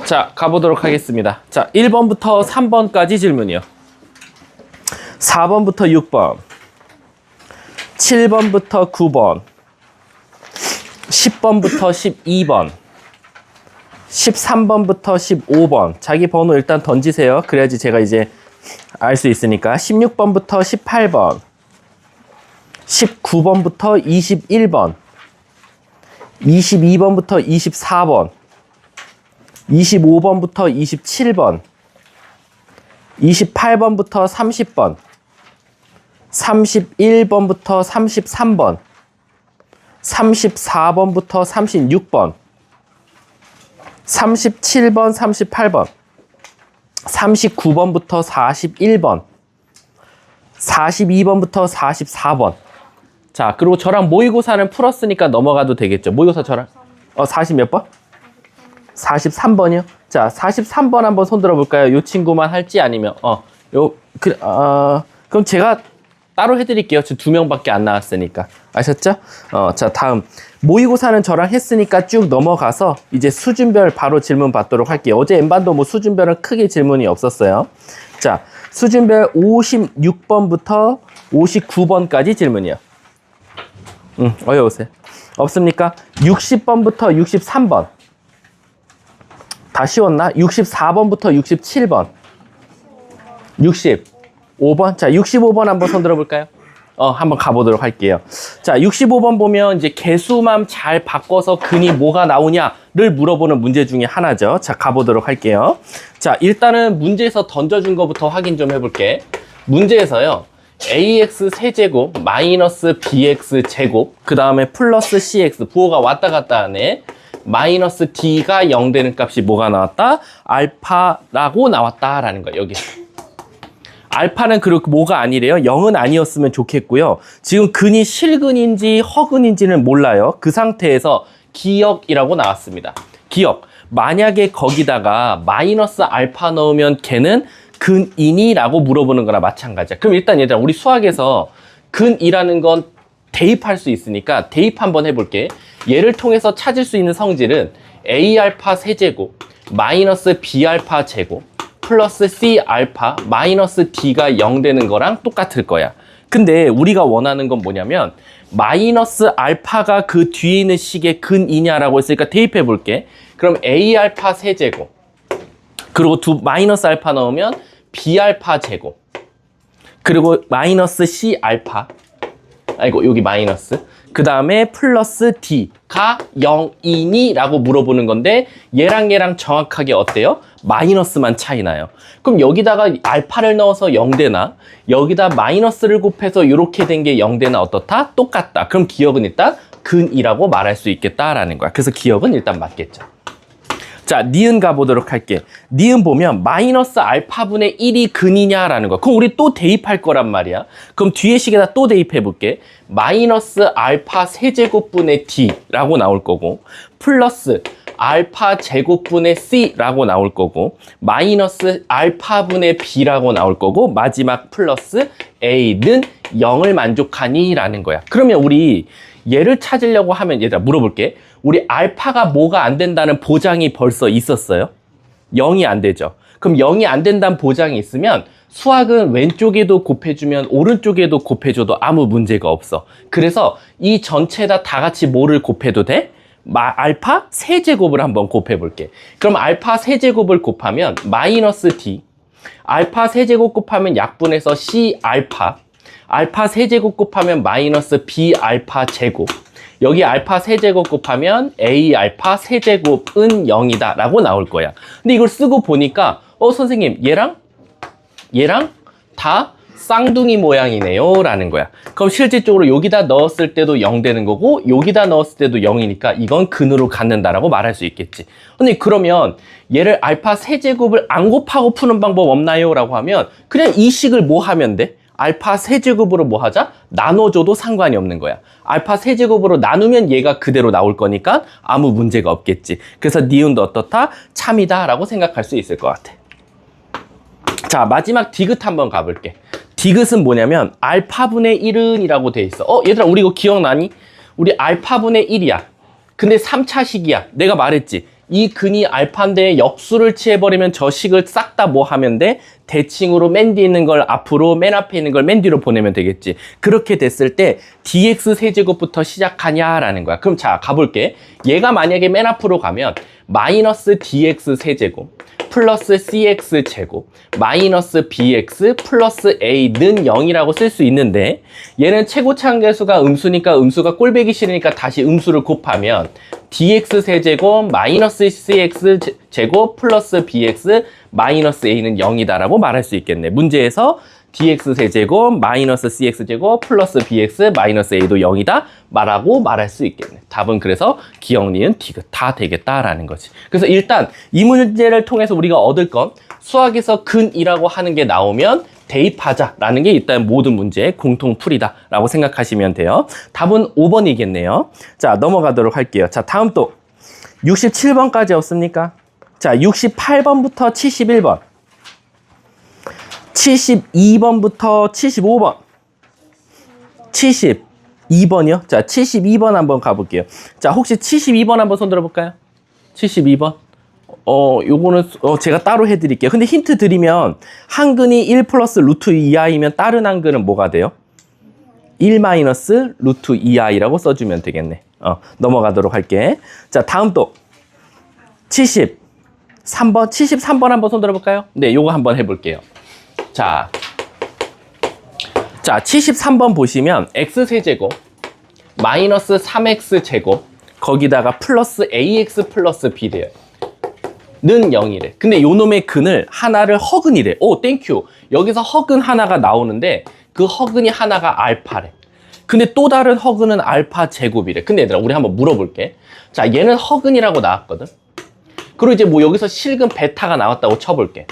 자, 가보도록 하겠습니다. 자, 1번부터 3번까지 질문이요. 4번부터 6번, 7번부터 9번, 10번부터 12번, 13번부터 15번. 자기 번호 일단 던지세요. 그래야지 제가 이제 알 수 있으니까. 16번부터 18번, 19번부터 21번, 22번부터 24번, 25번부터 27번, 28번부터 30번, 31번부터 33번, 34번부터 36번, 37번, 38번, 39번부터 41번, 42번부터 44번. 자, 그리고 저랑 모의고사는 풀었으니까 넘어가도 되겠죠. 모의고사 저랑 40 몇 번? 43번이요? 자, 43번 한번 손 들어볼까요? 요 친구만 할지 아니면 그럼 제가 따로 해드릴게요. 지금 2명밖에 안 나왔으니까. 아셨죠? 자, 다음 모의고사는 저랑 했으니까 쭉 넘어가서 이제 수준별 바로 질문 받도록 할게요. 어제 N반도 뭐 수준별은 크게 질문이 없었어요. 자, 수준별 56번부터 59번까지 질문이요. 어여 오세요. 없습니까? 60번부터 63번. 다 쉬웠나? 64번부터 67번. 65번. 자, 65번 한번 손 들어볼까요? 한번 가보도록 할게요. 자, 65번 보면 이제 개수만 잘 바꿔서 근이 뭐가 나오냐를 물어보는 문제 중에 하나죠. 자, 가보도록 할게요. 자, 일단은 문제에서 던져준 것부터 확인 좀 해볼게. 문제에서요. ax 세제곱 마이너스 bx 제곱 그 다음에 플러스 cx 부호가 왔다 갔다 하네. 마이너스 d가 0 되는 값이 뭐가 나왔다? 알파라고 나왔다라는 거예요. 여기 알파는 그렇게 뭐가 아니래요. 0은 아니었으면 좋겠고요. 지금 근이 실근인지 허근인지는 몰라요. 그 상태에서 기역이라고 나왔습니다. 기역. 만약에 거기다가 마이너스 알파 넣으면 걔는 근이니라고 물어보는 거나 마찬가지야. 그럼 일단 얘들아, 우리 수학에서 근이라는 건 대입할 수 있으니까 대입 한번 해볼게. 얘를 통해서 찾을 수 있는 성질은 A알파 세제곱 마이너스 B알파 제곱 플러스 C알파 마이너스 D가 0 되는 거랑 똑같을 거야. 근데 우리가 원하는 건 뭐냐면 마이너스 알파가 그 뒤에 있는 식의 근이냐라고 했으니까 대입해 볼게. 그럼 A알파 세제곱 그리고 마이너스 알파 넣으면 B알파 제곱 그리고 마이너스 C알파 여기 마이너스 그 다음에 플러스 D가 0이니? 라고 물어보는 건데 얘랑 정확하게 어때요? 마이너스만 차이 나요. 그럼 여기다가 알파를 넣어서 0 되나? 여기다 마이너스를 곱해서 이렇게 된 게 0 되나 어떻다? 똑같다. 그럼 기억은 일단 근이라고 말할 수 있겠다라는 거야. 그래서 기억은 일단 맞겠죠. 자, 니은 가보도록 할게. 니은 보면 마이너스 알파분의 1이 근이냐라는 거야. 그럼 우리 또 대입할 거란 말이야. 그럼 뒤에 식에다 또 대입해 볼게. 마이너스 알파 세제곱분의 D라고 나올 거고 플러스 알파 제곱분의 C라고 나올 거고 마이너스 알파분의 B라고 나올 거고 마지막 플러스 A는 0을 만족하니? 라는 거야. 그러면 우리 얘를 찾으려고 하면 얘들아 물어볼게. 우리 알파가 뭐가 안 된다는 보장이 벌써 있었어요? 0이 안 되죠. 그럼 0이 안 된다는 보장이 있으면 수학은 왼쪽에도 곱해주면 오른쪽에도 곱해줘도 아무 문제가 없어. 그래서 이 전체에다 다 같이 뭐를 곱해도 돼? 알파 세제곱을 한번 곱해볼게. 그럼 알파 세제곱을 곱하면 마이너스 D 알파 세제곱 곱하면 약분해서 C 알파 알파 세제곱 곱하면 마이너스 B 알파 제곱 여기 알파 세제곱 곱하면 A 알파 세제곱은 0이다 라고 나올 거야. 근데 이걸 쓰고 보니까 선생님 얘랑 다 쌍둥이 모양이네요 라는 거야. 그럼 실질적으로 여기다 넣었을 때도 0 되는 거고 여기다 넣었을 때도 0이니까 이건 근으로 갖는다라고 말할 수 있겠지. 근데 그러면 얘를 알파 세제곱을 안 곱하고 푸는 방법 없나요? 라고 하면 그냥 이 식을 뭐 하면 돼? 알파 세제곱으로 뭐 하자? 나눠줘도 상관이 없는 거야. 알파 세제곱으로 나누면 얘가 그대로 나올 거니까 아무 문제가 없겠지. 그래서 니은도 어떻다? 참이다 라고 생각할 수 있을 것 같아. 자, 마지막 디귿 한번 가볼게. 디귿은 뭐냐면 알파분의 1은 이라고 돼 있어. 얘들아 우리 이거 기억나니? 우리 알파분의 1이야. 근데 3차식이야. 내가 말했지. 이 근이 알파인데 역수를 취해버리면 저 식을 싹 다 뭐 하면 돼? 대칭으로 맨 뒤에 있는 걸 앞으로, 맨 앞에 있는 걸 맨 뒤로 보내면 되겠지. 그렇게 됐을 때 dx 세제곱부터 시작하냐라는 거야. 그럼 자, 가볼게. 얘가 만약에 맨 앞으로 가면 마이너스 dx 세제곱 플러스 cx 제곱 마이너스 bx 플러스 a는 0이라고 쓸 수 있는데, 얘는 최고차항계수가 음수니까 음수가 꼴배기 싫으니까 다시 음수를 곱하면 dx 세제곱 마이너스 cx 제곱 플러스 bx 마이너스 a는 0이다라고 말할 수 있겠네. 문제에서 dx 세제곱 마이너스 cx 제곱 플러스 bx 마이너스 a도 0이다 말하고 말할 수 있겠네. 답은 그래서 기역, 니은, 디귿 다 되겠다라는 거지. 그래서 일단 이 문제를 통해서 우리가 얻을 건 수학에서 근이라고 하는 게 나오면 대입하자라는 게 일단 모든 문제의 공통풀이다라고 생각하시면 돼요. 답은 5번이겠네요. 자, 넘어가도록 할게요. 자, 다음 또 67번까지 없습니까? 자, 68번부터 71번 72번부터 75번 72번이요? 자, 72번 한번 가볼게요. 자, 혹시 72번 한번 손 들어볼까요? 72번 요거는 제가 따로 해드릴게요. 근데 힌트 드리면 한근이 1 플러스 루트 2i면 다른 한근은 뭐가 돼요? 1 마이너스 루트 2i라고 써주면 되겠네. 넘어가도록 할게. 자, 다음 또 73번 73번 한번 손 들어볼까요? 네, 요거 한번 해볼게요. 자, 73번 보시면 x세제곱 마이너스 3x제곱 거기다가 플러스 ax 플러스 b 돼요. 는 0이래. 근데 요 놈의 근을 하나를 허근이래. 오, 땡큐. 여기서 허근 하나가 나오는데 그 허근이 하나가 알파래. 근데 또 다른 허근은 알파 제곱이래. 근데 얘들아, 우리 한번 물어볼게. 자, 얘는 허근이라고 나왔거든. 그리고 이제 뭐 여기서 실근 베타가 나왔다고 쳐볼게.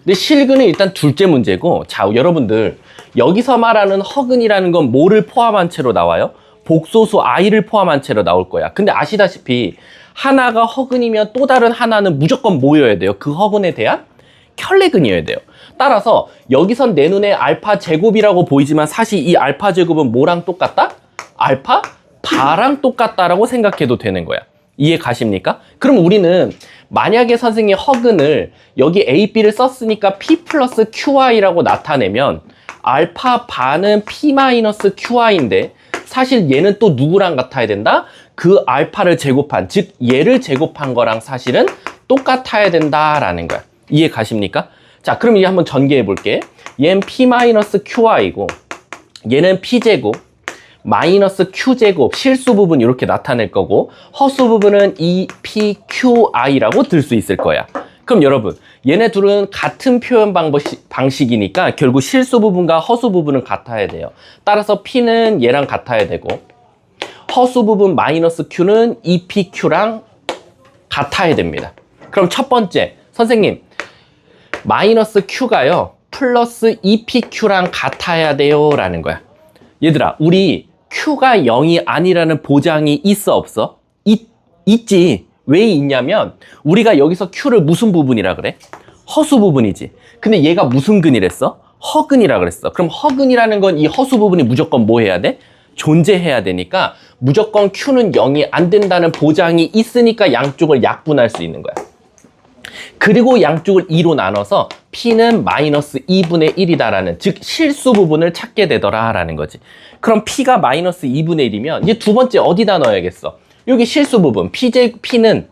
근데 실근은 일단 둘째 문제고, 자, 여러분들 여기서 말하는 허근이라는 건 뭐를 포함한 채로 나와요? 복소수 i를 포함한 채로 나올 거야. 근데 아시다시피 하나가 허근이면 또 다른 하나는 무조건 뭐여야 돼요? 그 허근에 대한 켤레근이어야 돼요. 따라서 여기선 내 눈에 알파 제곱이라고 보이지만 사실 이 알파 제곱은 뭐랑 똑같다? 알파 바랑 똑같다라고 생각해도 되는 거야. 이해 가십니까? 그럼 우리는 만약에 선생님이 허근을 여기 A, B를 썼으니까 P 플러스 QI라고 나타내면 알파 바는 P 마이너스 QI인데 사실 얘는 또 누구랑 같아야 된다? 그 알파를 제곱한, 즉 얘를 제곱한 거랑 사실은 똑같아야 된다라는 거야. 이해 가십니까? 자, 그럼 이제 한번 전개해 볼게. 얘는 P 마이너스 QI고 얘는 P제곱 마이너스 Q제곱, 실수 부분 이렇게 나타낼 거고 허수 부분은 EPQI라고 들 수 있을 거야. 그럼 여러분, 얘네 둘은 같은 표현 방식이니까 결국 실수 부분과 허수 부분은 같아야 돼요. 따라서 P는 얘랑 같아야 되고 허수 부분 마이너스 Q는 EPQ랑 같아야 됩니다. 그럼 첫 번째, 선생님 마이너스 Q가요 플러스 EPQ랑 같아야 돼요 라는 거야. 얘들아, 우리 Q가 0이 아니라는 보장이 있어 없어? 있지. 왜 있냐면 우리가 여기서 Q를 무슨 부분이라 그래? 허수 부분이지. 근데 얘가 무슨 근이랬어? 허근이라 그랬어. 그럼 허근이라는 건 이 허수 부분이 무조건 뭐 해야 돼? 존재해야 되니까 무조건 Q는 0이 안 된다는 보장이 있으니까 양쪽을 약분할 수 있는 거야. 그리고 양쪽을 2로 나눠서 P는 마이너스 2분의 1이다라는, 즉 실수 부분을 찾게 되더라라는 거지. 그럼 P가 마이너스 2분의 1이면 이제 두 번째 어디다 넣어야겠어? 여기 실수 부분 P는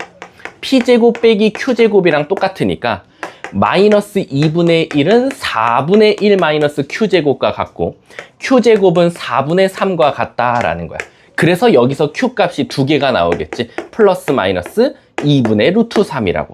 P제곱 빼기 Q제곱이랑 똑같으니까 마이너스 2분의 1은 4분의 1 마이너스 Q제곱과 같고 Q제곱은 4분의 3과 같다라는 거야. 그래서 여기서 Q값이 두 개가 나오겠지. 플러스 마이너스 2분의 루트 3이라고.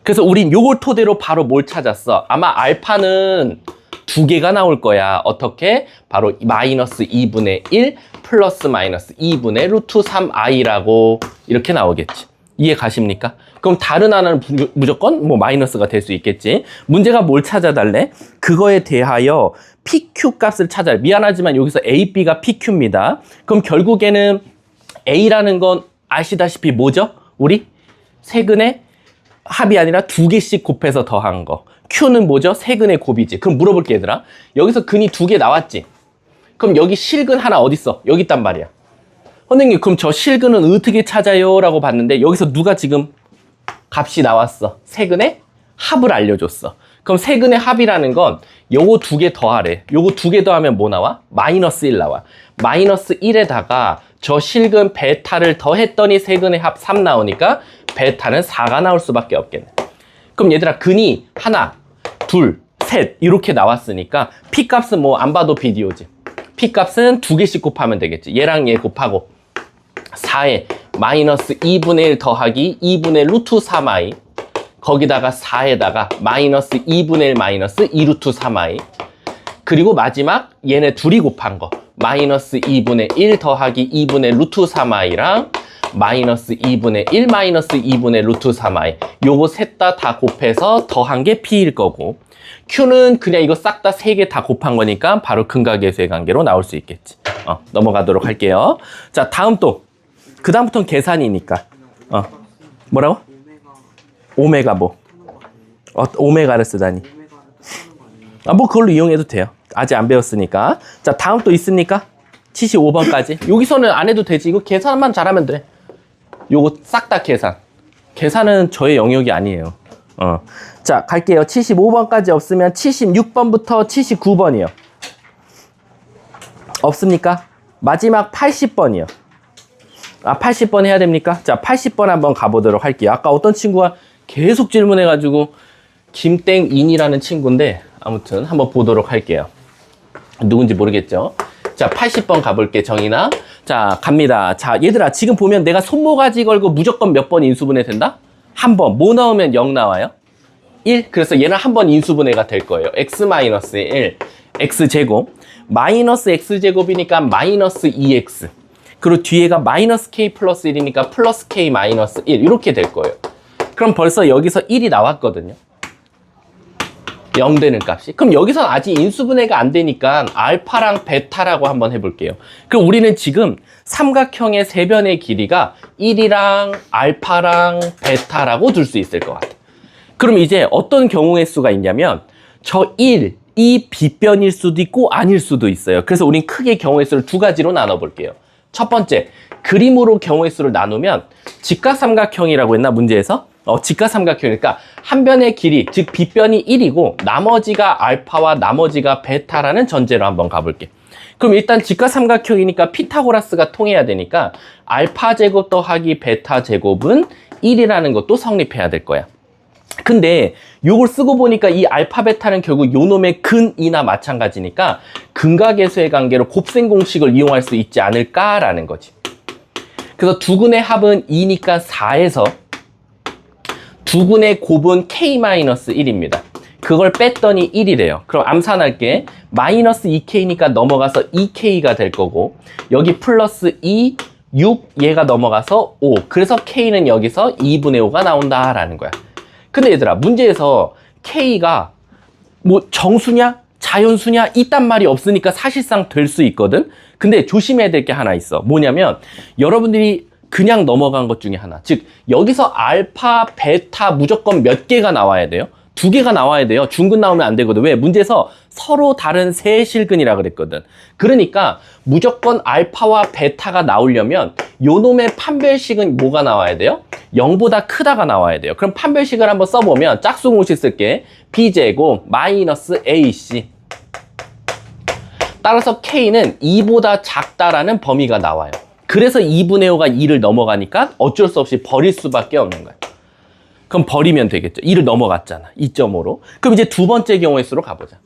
그래서 우린 요걸 토대로 바로 뭘 찾았어? 아마 알파는 두 개가 나올 거야. 어떻게? 바로 마이너스 2분의 1 플러스 마이너스 2분의 루트 3i라고 이렇게 나오겠지. 이해 가십니까? 그럼 다른 하나는 무조건 뭐 마이너스가 될 수 있겠지. 문제가 뭘 찾아달래? 그거에 대하여 PQ 값을 찾아야. 미안하지만 여기서 A, B가 PQ입니다. 그럼 결국에는 A라는 건 아시다시피 뭐죠? 우리 세근의 합이 아니라 두 개씩 곱해서 더한 거. Q는 뭐죠? 세근의 곱이지. 그럼 물어볼게 얘들아. 여기서 근이 두 개 나왔지? 그럼 여기 실근 하나 어딨어? 여기 있단 말이야. 선생님, 그럼 저 실근은 어떻게 찾아요? 라고 봤는데 여기서 누가 지금 값이 나왔어. 세근의 합을 알려줬어. 그럼 세근의 합이라는 건 요거 두 개 더하래. 요거 두 개 더하면 뭐 나와? 마이너스 1 나와. 마이너스 1에다가 저 실근 베타를 더했더니 세근의 합 3 나오니까 베타는 4가 나올 수밖에 없겠네. 그럼 얘들아 근이 하나, 둘, 셋 이렇게 나왔으니까 P값은 뭐 안 봐도 비디오지. P값은 두 개씩 곱하면 되겠지. 얘랑 얘 곱하고 4에 마이너스 2분의 1 더하기 2분의 루트 3i 거기다가 4에다가 마이너스 2분의 1 마이너스 2 루트 3i 그리고 마지막 얘네 둘이 곱한 거 마이너스 2분의 1 더하기 2분의 루트 3i랑 마이너스 2분의 1 마이너스 2분의 루트 3i 요거 셋 다 곱해서 더한 게 P일 거고 Q는 그냥 이거 싹 다 세 개 다 곱한 거니까 바로 근각계수의 관계로 나올 수 있겠지. 넘어가도록 할게요. 자 다음 또 그 다음부터는 계산이니까 뭐라고? 오메가 뭐? 오메가를 쓰다니. 뭐 그걸로 이용해도 돼요. 아직 안 배웠으니까. 자 다음 또 있습니까? 75번까지. 여기서는 안 해도 되지. 이거 계산만 잘하면 돼. 요거 싹 다 계산. 계산은 저의 영역이 아니에요. 자 갈게요. 75번까지 없으면 76번부터 79번이요. 없습니까? 마지막 80번이요. 80번 해야 됩니까? 자 80번 한번 가보도록 할게요. 아까 어떤 친구가 계속 질문해가지고 김땡인이라는 친구인데 아무튼 한번 보도록 할게요. 누군지 모르겠죠? 자 80번 가볼게 정인아. 자 갑니다. 자 얘들아 지금 보면 내가 손모가지 걸고 무조건 몇 번 인수분해 된다? 한 번. 뭐 넣으면 0 나와요? 1. 그래서 얘는 한 번 인수분해가 될 거예요. x-1 x제곱 마이너스 x제곱이니까 마이너스 2x 그리고 뒤에가 마이너스 k 플러스 1이니까 플러스 k 마이너스 1 이렇게 될 거예요. 그럼 벌써 여기서 1이 나왔거든요. 0 되는 값이. 그럼 여기선 아직 인수분해가 안 되니까 알파랑 베타라고 한번 해볼게요. 그럼 우리는 지금 삼각형의 세변의 길이가 1이랑 알파랑 베타라고 둘 수 있을 것 같아. 그럼 이제 어떤 경우의 수가 있냐면 저 1, 이 빗변일 수도 있고 아닐 수도 있어요. 그래서 우린 크게 경우의 수를 두 가지로 나눠볼게요. 첫 번째, 그림으로 경우의 수를 나누면 직각삼각형이라고 했나 문제에서? 직각삼각형이니까 한 변의 길이, 즉 빗변이 1이고 나머지가 알파와 나머지가 베타라는 전제로 한번 가볼게. 그럼 일단 직각삼각형이니까 피타고라스가 통해야 되니까 알파 제곱 더하기 베타 제곱은 1이라는 것도 성립해야 될 거야. 근데 요걸 쓰고 보니까 이 알파 베타는 결국 요놈의 근이나 마찬가지니까 근각계수의 관계로 곱셈 공식을 이용할 수 있지 않을까라는 거지. 그래서 두근의 합은 2니까 4에서 두근의 곱은 k-1입니다. 그걸 뺐더니 1이래요. 그럼 암산할게. 마이너스 2k니까 넘어가서 2k가 될 거고 여기 플러스 2, 6 얘가 넘어가서 5. 그래서 k는 여기서 2분의 5가 나온다라는 거야. 근데 얘들아 문제에서 k가 뭐 정수냐 자연수냐 이딴 말이 없으니까 사실상 될 수 있거든. 근데 조심해야 될 게 하나 있어. 뭐냐면 여러분들이 그냥 넘어간 것 중에 하나, 즉 여기서 알파 베타 무조건 몇 개가 나와야 돼요? 2개가 나와야 돼요. 중근 나오면 안 되거든. 왜? 문제에서 서로 다른 세 실근이라 그랬거든. 그러니까 무조건 알파와 베타가 나오려면 요놈의 판별식은 뭐가 나와야 돼요? 0보다 크다가 나와야 돼요. 그럼 판별식을 한번 써보면 짝수 공식 쓸게. b제곱 마이너스 ac 따라서 k는 2보다 작다라는 범위가 나와요. 그래서 2분의 5가 2를 넘어가니까 어쩔 수 없이 버릴 수밖에 없는 거야. 그럼 버리면 되겠죠. 2를 넘어갔잖아. 2.5로. 그럼 이제 두 번째 경우의 수로 가보자.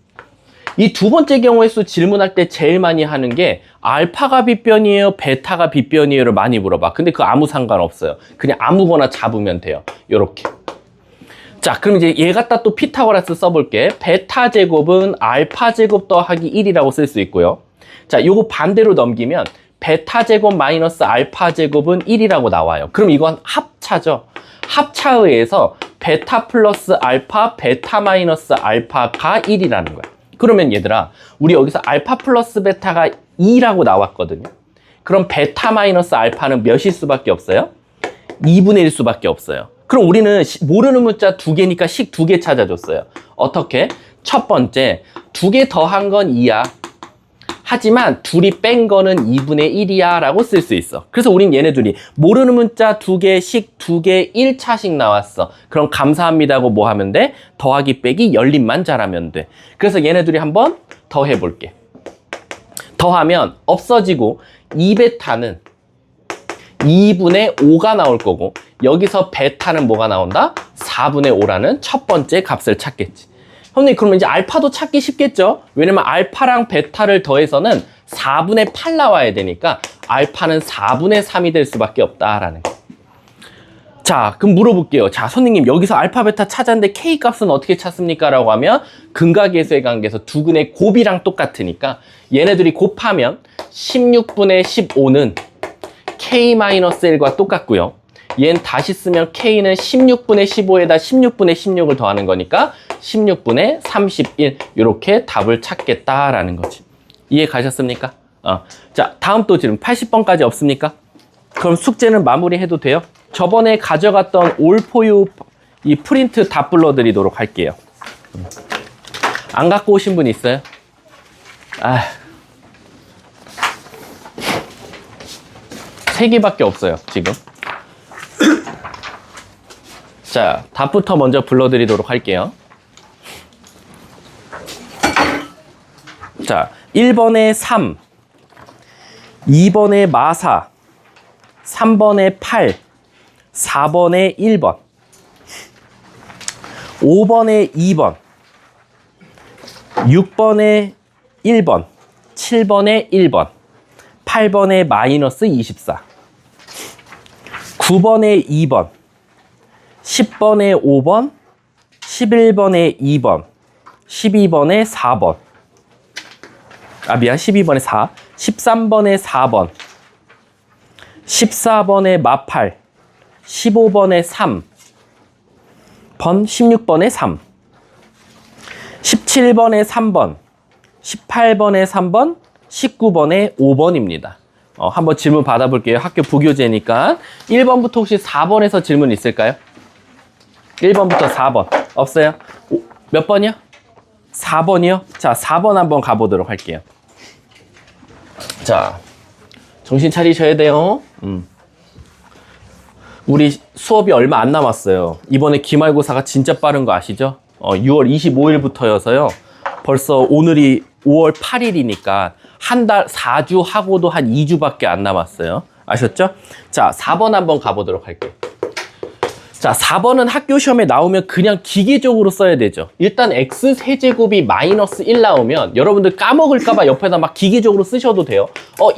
이 두 번째 경우의 수 질문할 때 제일 많이 하는 게 알파가 빗변이에요? 베타가 빗변이에요?를 많이 물어봐. 근데 그거 아무 상관없어요. 그냥 아무거나 잡으면 돼요. 요렇게. 자, 그럼 이제 얘 갖다 또 피타고라스 써볼게. 베타 제곱은 알파 제곱 더하기 1이라고 쓸 수 있고요. 자, 요거 반대로 넘기면 베타 제곱 마이너스 알파 제곱은 1이라고 나와요. 그럼 이건 합차죠. 합차에 의해서 베타 플러스 알파, 베타 마이너스 알파가 1이라는 거야. 그러면 얘들아, 우리 여기서 알파 플러스 베타가 2라고 나왔거든요. 그럼 베타 마이너스 알파는 몇일 수밖에 없어요? 2분의 1 수밖에 없어요. 그럼 우리는 모르는 문자 2개니까 식 2개 찾아줬어요. 어떻게? 첫 번째, 2개 더한 건 2야. 하지만 둘이 뺀 거는 2분의 1이야 라고 쓸 수 있어. 그래서 우린 얘네 둘이 모르는 문자 2개씩 2개 1차씩 나왔어. 그럼 감사합니다고 뭐 하면 돼? 더하기 빼기 열림만 잘하면 돼. 그래서 얘네 둘이 한번 더 해볼게. 더하면 없어지고 2베타는 2분의 5가 나올 거고 여기서 베타는 뭐가 나온다? 4분의 5라는 첫 번째 값을 찾겠지. 형님 그러면 이제 알파도 찾기 쉽겠죠? 왜냐면 알파랑 베타를 더해서는 4분의 8 나와야 되니까 알파는 4분의 3이 될 수밖에 없다라는 거. 자, 그럼 물어볼게요. 자, 선생님 여기서 알파 베타 찾았는데 K 값은 어떻게 찾습니까? 라고 하면 근각계수의 관계에서 두근의 곱이랑 똑같으니까 얘네들이 곱하면 16분의 15는 K-1과 똑같고요. 얘는 다시 쓰면 K는 16분의 15에다 16분의 16을 더하는 거니까 16분의 31 이렇게 답을 찾겠다라는 거지. 이해 가셨습니까? 자, 다음 또 질문 80번까지 없습니까? 그럼 숙제는 마무리해도 돼요? 저번에 가져갔던 올포유 이 프린트 다 불러드리도록 할게요. 안 갖고 오신 분 있어요? 세 개밖에 없어요, 지금. 자, 답부터 먼저 불러드리도록 할게요. 자, 1번에 3, 2번에 마사, 3번에 8, 4번에 1번, 5번에 2번, 6번에 1번, 7번에 1번, 8번에 마이너스 24, 9번에 2번, 10번에 5번, 11번에 2번, 12번에 4번. 12번에 4, 13번에 4번, 14번에 마팔, 15번에 3, 16번에 3, 17번에 3번, 18번에 3번, 19번에 5번입니다. 한번 질문 받아볼게요. 학교 부교재니까. 1번부터 혹시 4번에서 질문 있을까요? 1번부터 4번. 없어요? 몇 번이요? 4번이요? 자, 4번 한번 가보도록 할게요. 자, 정신 차리셔야 돼요. 우리 수업이 얼마 안 남았어요. 이번에 기말고사가 진짜 빠른 거 아시죠? 6월 25일부터여서요. 벌써 오늘이 5월 8일이니까 한 달 4주 하고도 한 2주밖에 안 남았어요. 아셨죠? 자, 4번 한번 가보도록 할게요. 자, 4번은 학교 시험에 나오면 그냥 기계적으로 써야 되죠. 일단 x세제곱이 마이너스 1 나오면 여러분들 까먹을까봐 옆에다 막 기계적으로 쓰셔도 돼요.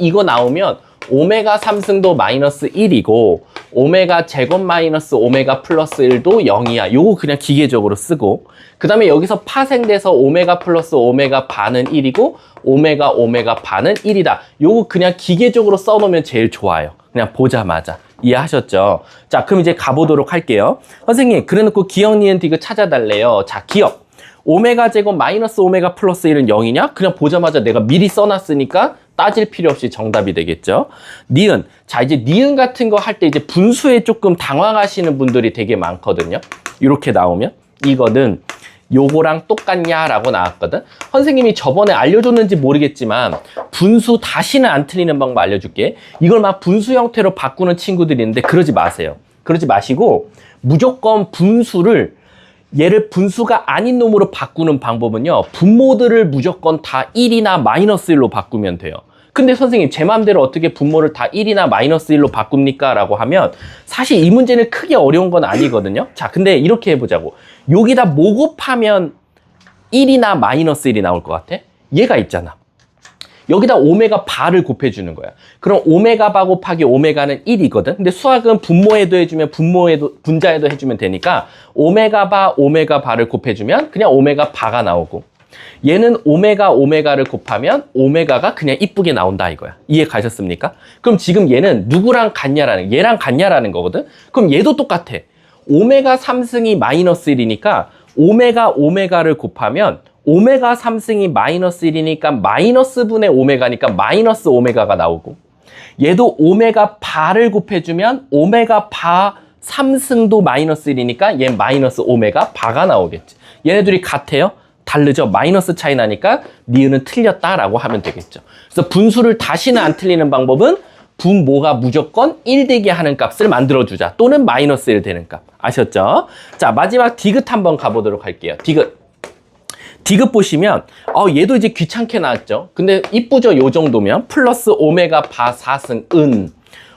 이거 나오면 오메가 3승도 마이너스 1이고 오메가 제곱 마이너스 오메가 플러스 1도 0이야. 요거 그냥 기계적으로 쓰고 그 다음에 여기서 파생돼서 오메가 플러스 오메가 반은 1이고 오메가 반은 1이다. 요거 그냥 기계적으로 써놓으면 제일 좋아요. 그냥 보자마자. 이해하셨죠? 자, 그럼 이제 가보도록 할게요. 선생님, 그래놓고 기억, 니은, 디귿 찾아달래요. 자, 기억. 오메가 제곱 마이너스 오메가 플러스 1은 0이냐? 그냥 보자마자 내가 미리 써놨으니까 따질 필요 없이 정답이 되겠죠? 니은. 자, 이제 니은 같은 거 할 때 이제 분수에 조금 당황하시는 분들이 되게 많거든요. 이렇게 나오면. 이거는 요거랑 똑같냐라고 나왔거든. 선생님이 저번에 알려줬는지 모르겠지만 분수 다시는 안 틀리는 방법 알려줄게. 이걸 막 분수 형태로 바꾸는 친구들이 있는데 그러지 마세요. 그러지 마시고 무조건 분수를 얘를 분수가 아닌 놈으로 바꾸는 방법은요, 분모들을 무조건 다 1이나 마이너스 1로 바꾸면 돼요. 근데 선생님 제 맘대로 어떻게 분모를 다 1이나 마이너스 1로 바꿉니까? 라고 하면 사실 이 문제는 크게 어려운 건 아니거든요. 자, 근데 이렇게 해보자고. 여기다 뭐 곱하면 1이나 마이너스 1이 나올 것 같아? 얘가 있잖아. 여기다 오메가 바를 곱해주는 거야. 그럼 오메가 바 곱하기 오메가는 1이거든. 근데 수학은 분모에도 해주면 분자에도 해주면 되니까 오메가 바 오메가 바를 곱해주면 그냥 오메가 바가 나오고, 얘는 오메가를 곱하면 오메가가 그냥 이쁘게 나온다 이거야. 이해 가셨습니까? 그럼 지금 얘는 누구랑 같냐라는, 얘랑 같냐라는 거거든. 그럼 얘도 똑같아. 오메가 3승이 마이너스 1이니까 오메가를 곱하면 오메가 3승이 마이너스 1이니까 마이너스 분의 오메가니까 마이너스 오메가가 나오고, 얘도 오메가 바를 곱해주면 오메가 바 3승도 마이너스 1이니까 얘 마이너스 오메가 바가 나오겠지. 얘네들이 같아요? 다르죠. 마이너스 차이 나니까 니은은 틀렸다라고 하면 되겠죠. 그래서 분수를 다시는 안 틀리는 방법은 분모가 무조건 1 되게 하는 값을 만들어주자. 또는 마이너스 1 되는 값. 아셨죠? 자, 마지막 디귿 한번 가보도록 할게요. 디귿. 디귿 보시면 얘도 이제 귀찮게 나왔죠. 근데 이쁘죠? 요 정도면 플러스 오메가 바 4승 은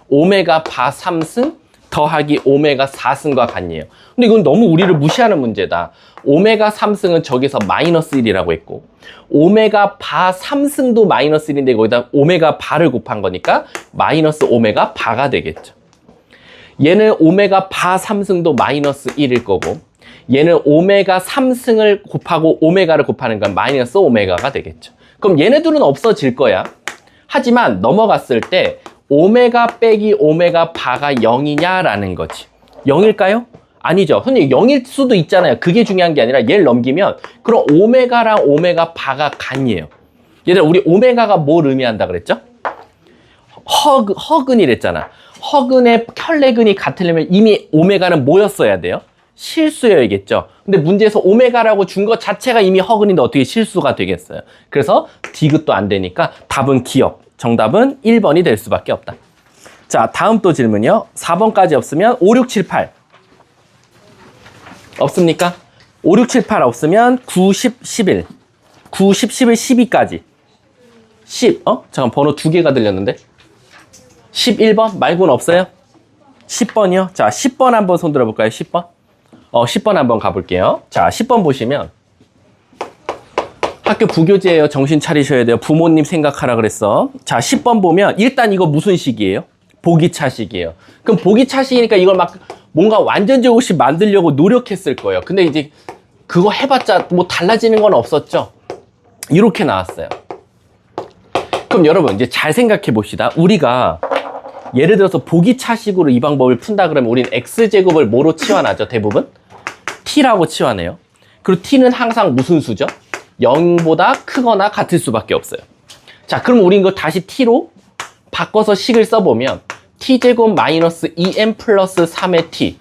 오메가 바 3승 더하기 오메가 4승과 같네요. 근데 이건 너무 우리를 무시하는 문제다. 오메가 3승은 저기서 마이너스 1이라고 했고 오메가 바 3승도 마이너스 1인데 거기다 오메가 바를 곱한 거니까 마이너스 오메가 바가 되겠죠. 얘는 오메가 바 3승도 마이너스 1일 거고 얘는 오메가 3승을 곱하고 오메가를 곱하는 건 마이너스 오메가가 되겠죠. 그럼 얘네들은 없어질 거야. 하지만 넘어갔을 때 오메가 빼기 오메가 바가 0이냐라는 거지. 0일까요? 아니죠. 선생님 0일 수도 있잖아요. 그게 중요한 게 아니라 얘를 넘기면 그럼 오메가랑 오메가 바가 같이에요. 얘들아 우리 오메가가 뭘 의미한다 그랬죠? 허근이랬잖아. 허근의 혈내근이 같으려면 이미 오메가는 뭐였어야 돼요? 실수여야겠죠. 근데 문제에서 오메가라고 준 것 자체가 이미 허근인데 어떻게 실수가 되겠어요? 그래서 디귿도 안 되니까 답은 기억. 정답은 1번이 될 수밖에 없다. 자, 다음 또 질문이요. 4번까지 없으면 5, 6, 7, 8. 없습니까? 5, 6, 7, 8 없으면 9, 10, 11. 9, 10, 11, 12까지. 10, 잠깐 번호 2개가 들렸는데. 11번 말고는 없어요? 10번이요? 자, 10번 한번 손 들어볼까요? 10번? 10번 한번 가볼게요. 자, 10번 보시면 학교 부교재예요. 정신 차리셔야 돼요. 부모님 생각하라 그랬어. 자, 10번 보면 일단 이거 무슨 식이에요? 보기차식이에요. 그럼 보기차식이니까 이걸 막 뭔가 완전제곱식 만들려고 노력했을 거예요. 근데 이제 그거 해봤자 뭐 달라지는 건 없었죠. 이렇게 나왔어요. 그럼 여러분 이제 잘 생각해 봅시다. 우리가 예를 들어서 보기차식으로 이 방법을 푼다 그러면 우린 x제곱을 뭐로 치환하죠? 대부분? t라고 치환해요. 그리고 t는 항상 무슨 수죠? 0보다 크거나 같을 수밖에 없어요. 자, 그럼 우린 이거 다시 t로 바꿔서 식을 써보면 t제곱 마이너스 2m 플러스 3의 t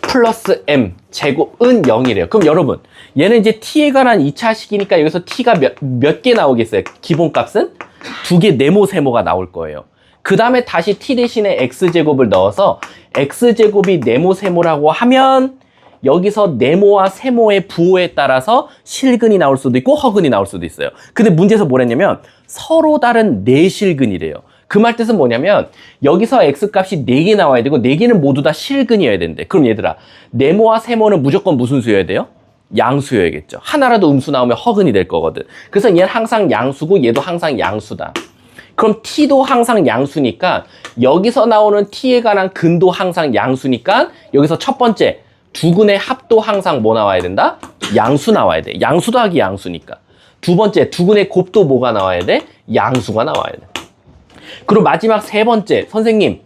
플러스 m 제곱은 0이래요. 그럼 여러분 얘는 이제 t에 관한 2차식이니까 여기서 t가 몇 개 나오겠어요? 기본값은 2개 네모 세모가 나올 거예요. 그 다음에 다시 t 대신에 x제곱을 넣어서 x제곱이 네모 세모라고 하면 여기서 네모와 세모의 부호에 따라서 실근이 나올 수도 있고 허근이 나올 수도 있어요. 근데 문제에서 뭐랬냐면 서로 다른 내실근이래요. 그 말 뜻은 뭐냐면 여기서 x값이 4개 나와야 되고 4개는 모두 다 실근이어야 된대. 그럼 얘들아 네모와 세모는 무조건 무슨 수여야 돼요? 양수여야겠죠. 하나라도 음수 나오면 허근이 될 거거든. 그래서 얘는 항상 양수고 얘도 항상 양수다. 그럼 t도 항상 양수니까 여기서 나오는 t에 관한 근도 항상 양수니까 여기서 첫 번째 두근의 합도 항상 뭐 나와야 된다? 양수 나와야 돼. 양수 더하기 양수니까. 두 번째 두근의 곱도 뭐가 나와야 돼? 양수가 나와야 돼. 그리고 마지막 세 번째 선생님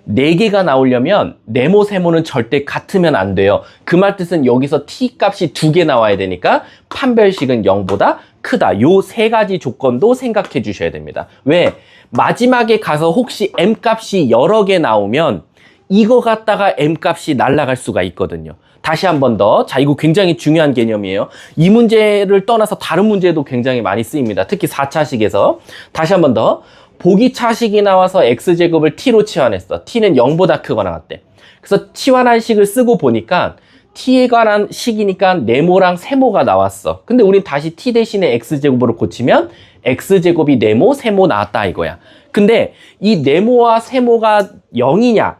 4개가 나오려면 네모 세모는 절대 같으면 안 돼요. 그 말 뜻은 여기서 t 값이 2개 나와야 되니까 판별식은 0보다 크다. 요 세 가지 조건도 생각해 주셔야 됩니다. 왜? 마지막에 가서 혹시 m 값이 여러 개 나오면 이거 갖다가 m 값이 날아갈 수가 있거든요. 다시 한 번 더. 자, 이거 굉장히 중요한 개념이에요. 이 문제를 떠나서 다른 문제도 굉장히 많이 쓰입니다. 특히 4차식에서. 다시 한 번 더. 보기차식이 나와서 x제곱을 t로 치환했어. t는 0보다 크거나 같대. 그래서 치환한 식을 쓰고 보니까 t에 관한 식이니까 네모랑 세모가 나왔어. 근데 우린 다시 t 대신에 x제곱으로 고치면 x제곱이 네모, 세모 나왔다 이거야. 근데 이 네모와 세모가 0이냐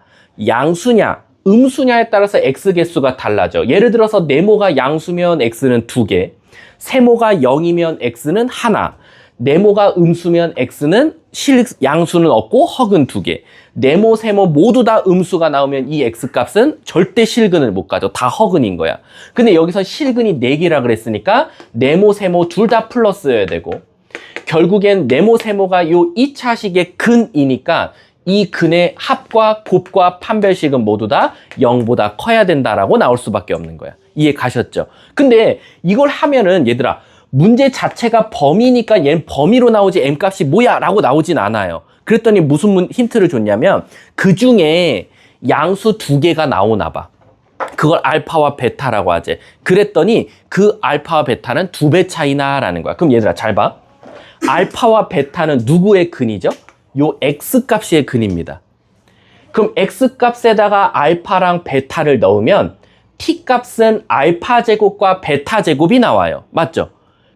양수냐 음수냐에 따라서 x 개수가 달라져. 예를 들어서 네모가 양수면 x는 2개, 세모가 0이면 x는 하나, 네모가 음수면 x는 양수는 없고 허근 2개. 네모, 세모 모두 다 음수가 나오면 이 x값은 절대 실근을 못 가져. 다 허근인 거야. 근데 여기서 실근이 4개라 그랬으니까 네모, 세모 둘 다 플러스여야 되고 결국엔 네모, 세모가 요 2차식의 근이니까 이 근의 합과 곱과 판별식은 모두 다 0보다 커야 된다라고 나올 수밖에 없는 거야. 이해 가셨죠? 근데 이걸 하면은 얘들아 문제 자체가 범위니까 얘는 범위로 나오지 m값이 뭐야 라고 나오진 않아요. 그랬더니 무슨 힌트를 줬냐면 그 중에 양수 2개가 나오나 봐. 그걸 알파와 베타라고 하지. 그랬더니 그 알파와 베타는 2배 차이나 라는 거야. 그럼 얘들아 잘 봐. 알파와 베타는 누구의 근이죠? 요 X값의 근입니다. 그럼 X값에다가 알파랑 베타를 넣으면 T값은 알파 제곱과 베타 제곱이 나와요. 맞죠?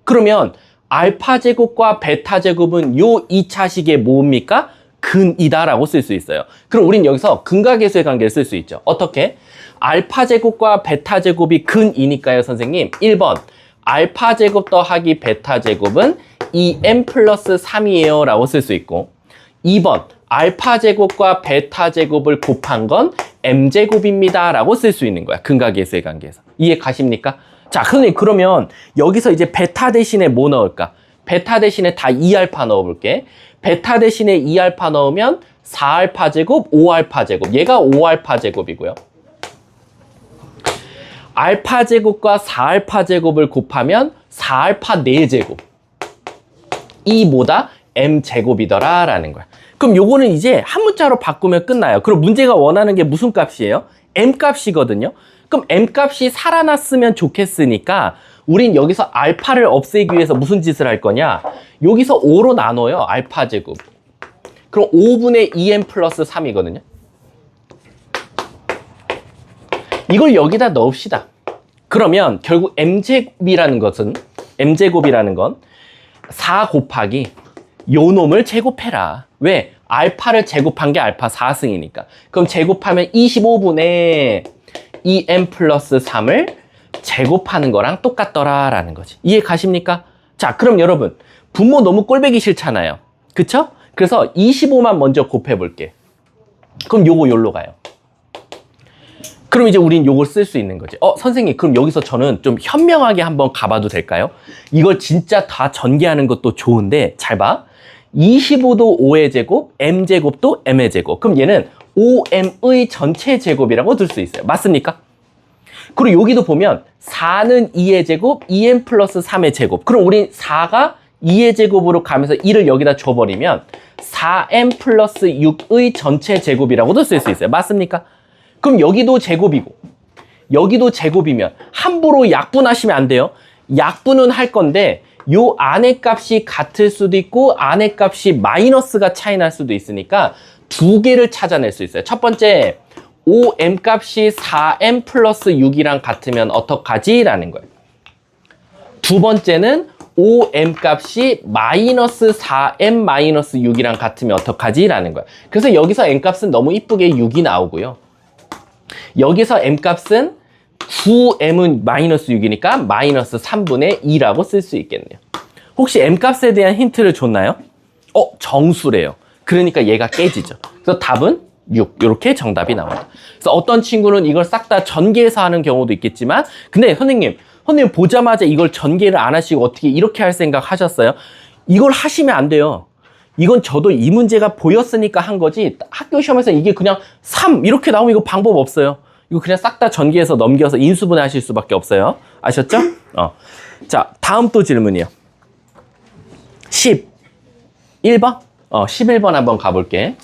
그러면 알파 제곱과 베타 제곱은 요 2차식의 뭡니까? 근이다라고 쓸 수 있어요. 그럼 우린 여기서 근과 계수의 관계를 쓸 수 있죠. 어떻게? 알파 제곱과 베타 제곱이 근이니까요, 선생님. 1번 알파 제곱 더하기 베타 제곱은 2m 플러스 3이에요 라고 쓸 수 있고, 2번 알파 제곱과 베타 제곱을 곱한 건 m제곱입니다 라고 쓸 수 있는 거야. 근과 계수의 관계에서. 이해 가십니까? 자, 선생님 그러면 여기서 이제 베타 대신에 뭐 넣을까? 베타 대신에 다 2알파 넣어볼게. 베타 대신에 2알파 넣으면 4알파 제곱, 5알파 제곱. 얘가 5알파 제곱이고요. 알파 제곱과 4알파 제곱을 곱하면 4알파 4제곱. 이 뭐다? m제곱이더라 라는 거야. 그럼 요거는 이제 한 문자로 바꾸면 끝나요. 그럼 문제가 원하는 게 무슨 값이에요? m값이거든요. 그럼 m값이 살아났으면 좋겠으니까 우린 여기서 알파를 없애기 위해서 무슨 짓을 할 거냐? 여기서 5로 나눠요. 알파 제곱. 그럼 5분의 2m 플러스 3이거든요. 이걸 여기다 넣읍시다. 그러면 결국 m제곱이라는 건 4 곱하기 요 놈을 제곱해라. 왜? 알파를 제곱한 게 알파 4승이니까. 그럼 제곱하면 25분의 2m 플러스 3을 제곱하는 거랑 똑같더라 라는 거지. 이해 가십니까? 자, 그럼 여러분 분모 너무 꼴보기 싫잖아요. 그쵸? 그래서 25만 먼저 곱해 볼게. 그럼 요거 요로 가요. 그럼 이제 우린 요걸 쓸 수 있는 거지. 선생님 그럼 여기서 저는 좀 현명하게 한번 가봐도 될까요? 이걸 진짜 다 전개하는 것도 좋은데 잘 봐. 25도 5의 제곱, m제곱도 m의 제곱. 그럼 얘는 5m의 전체 제곱이라고 둘 수 있어요. 맞습니까? 그리고 여기도 보면 4는 2의 제곱, 2m 플러스 3의 제곱. 그럼 우린 4가 2의 제곱으로 가면서 2를 여기다 줘버리면 4m 플러스 6의 전체 제곱이라고도 쓸 수 있어요. 맞습니까? 그럼 여기도 제곱이고 여기도 제곱이면 함부로 약분하시면 안 돼요. 약분은 할 건데 요 안의 값이 같을 수도 있고 안의 값이 마이너스가 차이 날 수도 있으니까 두 개를 찾아낼 수 있어요. 첫 번째 5m 값이 4m 플러스 6이랑 같으면 어떡하지? 라는 거예요. 두 번째는 5m 값이 마이너스 4m 마이너스 6이랑 같으면 어떡하지? 라는 거예요. 그래서 여기서 m 값은 너무 이쁘게 6이 나오고요. 여기서 m 값은 9m은 마이너스 6이니까 마이너스 3분의 2라고 쓸 수 있겠네요. 혹시 m 값에 대한 힌트를 줬나요? 정수래요. 그러니까 얘가 깨지죠. 그래서 답은 6. 이렇게 정답이 나옵니다. 그래서 어떤 친구는 이걸 싹 다 전개해서 하는 경우도 있겠지만, 근데 선생님 보자마자 이걸 전개를 안 하시고 어떻게 이렇게 할 생각 하셨어요? 이걸 하시면 안 돼요. 이건 저도 이 문제가 보였으니까 한 거지 학교 시험에서 이게 그냥 3 이렇게 나오면 이거 방법 없어요. 이거 그냥 싹 다 전개해서 넘겨서 인수분해 하실 수밖에 없어요. 아셨죠? 자, 다음 또 질문이요. 11번? 11번 한번 가볼게.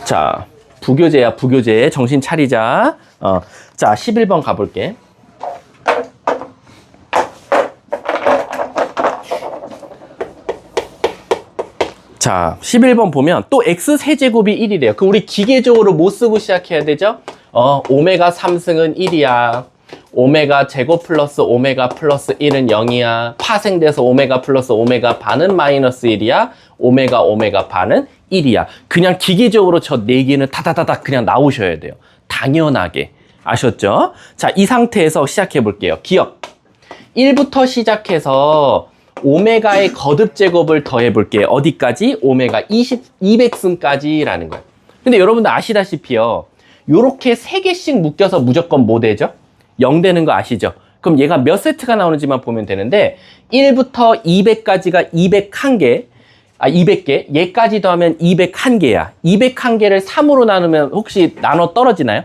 자, 부교재야, 부교재. 정신 차리자. 자, 11번 가볼게. 자, 11번 보면 또 x세제곱이 1이래요. 그럼 우리 기계적으로 뭐 쓰고 시작해야 되죠? 오메가 3승은 1이야. 오메가 제곱 플러스 오메가 플러스 1은 0이야. 파생돼서 오메가 플러스 오메가 반은 마이너스 1이야. 오메가 반은 1이야. 그냥 기계적으로 저 4개는 다다다닥 그냥 나오셔야 돼요. 당연하게. 아셨죠? 자, 이 상태에서 시작해 볼게요. 기억. 1부터 시작해서 오메가의 거듭 제곱을 더해 볼게요. 어디까지? 오메가 200승까지라는 거예요. 근데 여러분들 아시다시피요. 요렇게 3개씩 묶여서 무조건 뭐 되죠? 0 되는 거 아시죠? 그럼 얘가 몇 세트가 나오는지만 보면 되는데 1부터 200까지가 201개, 200개, 얘까지 더하면 201개야. 201개를 3으로 나누면 혹시 나눠 떨어지나요?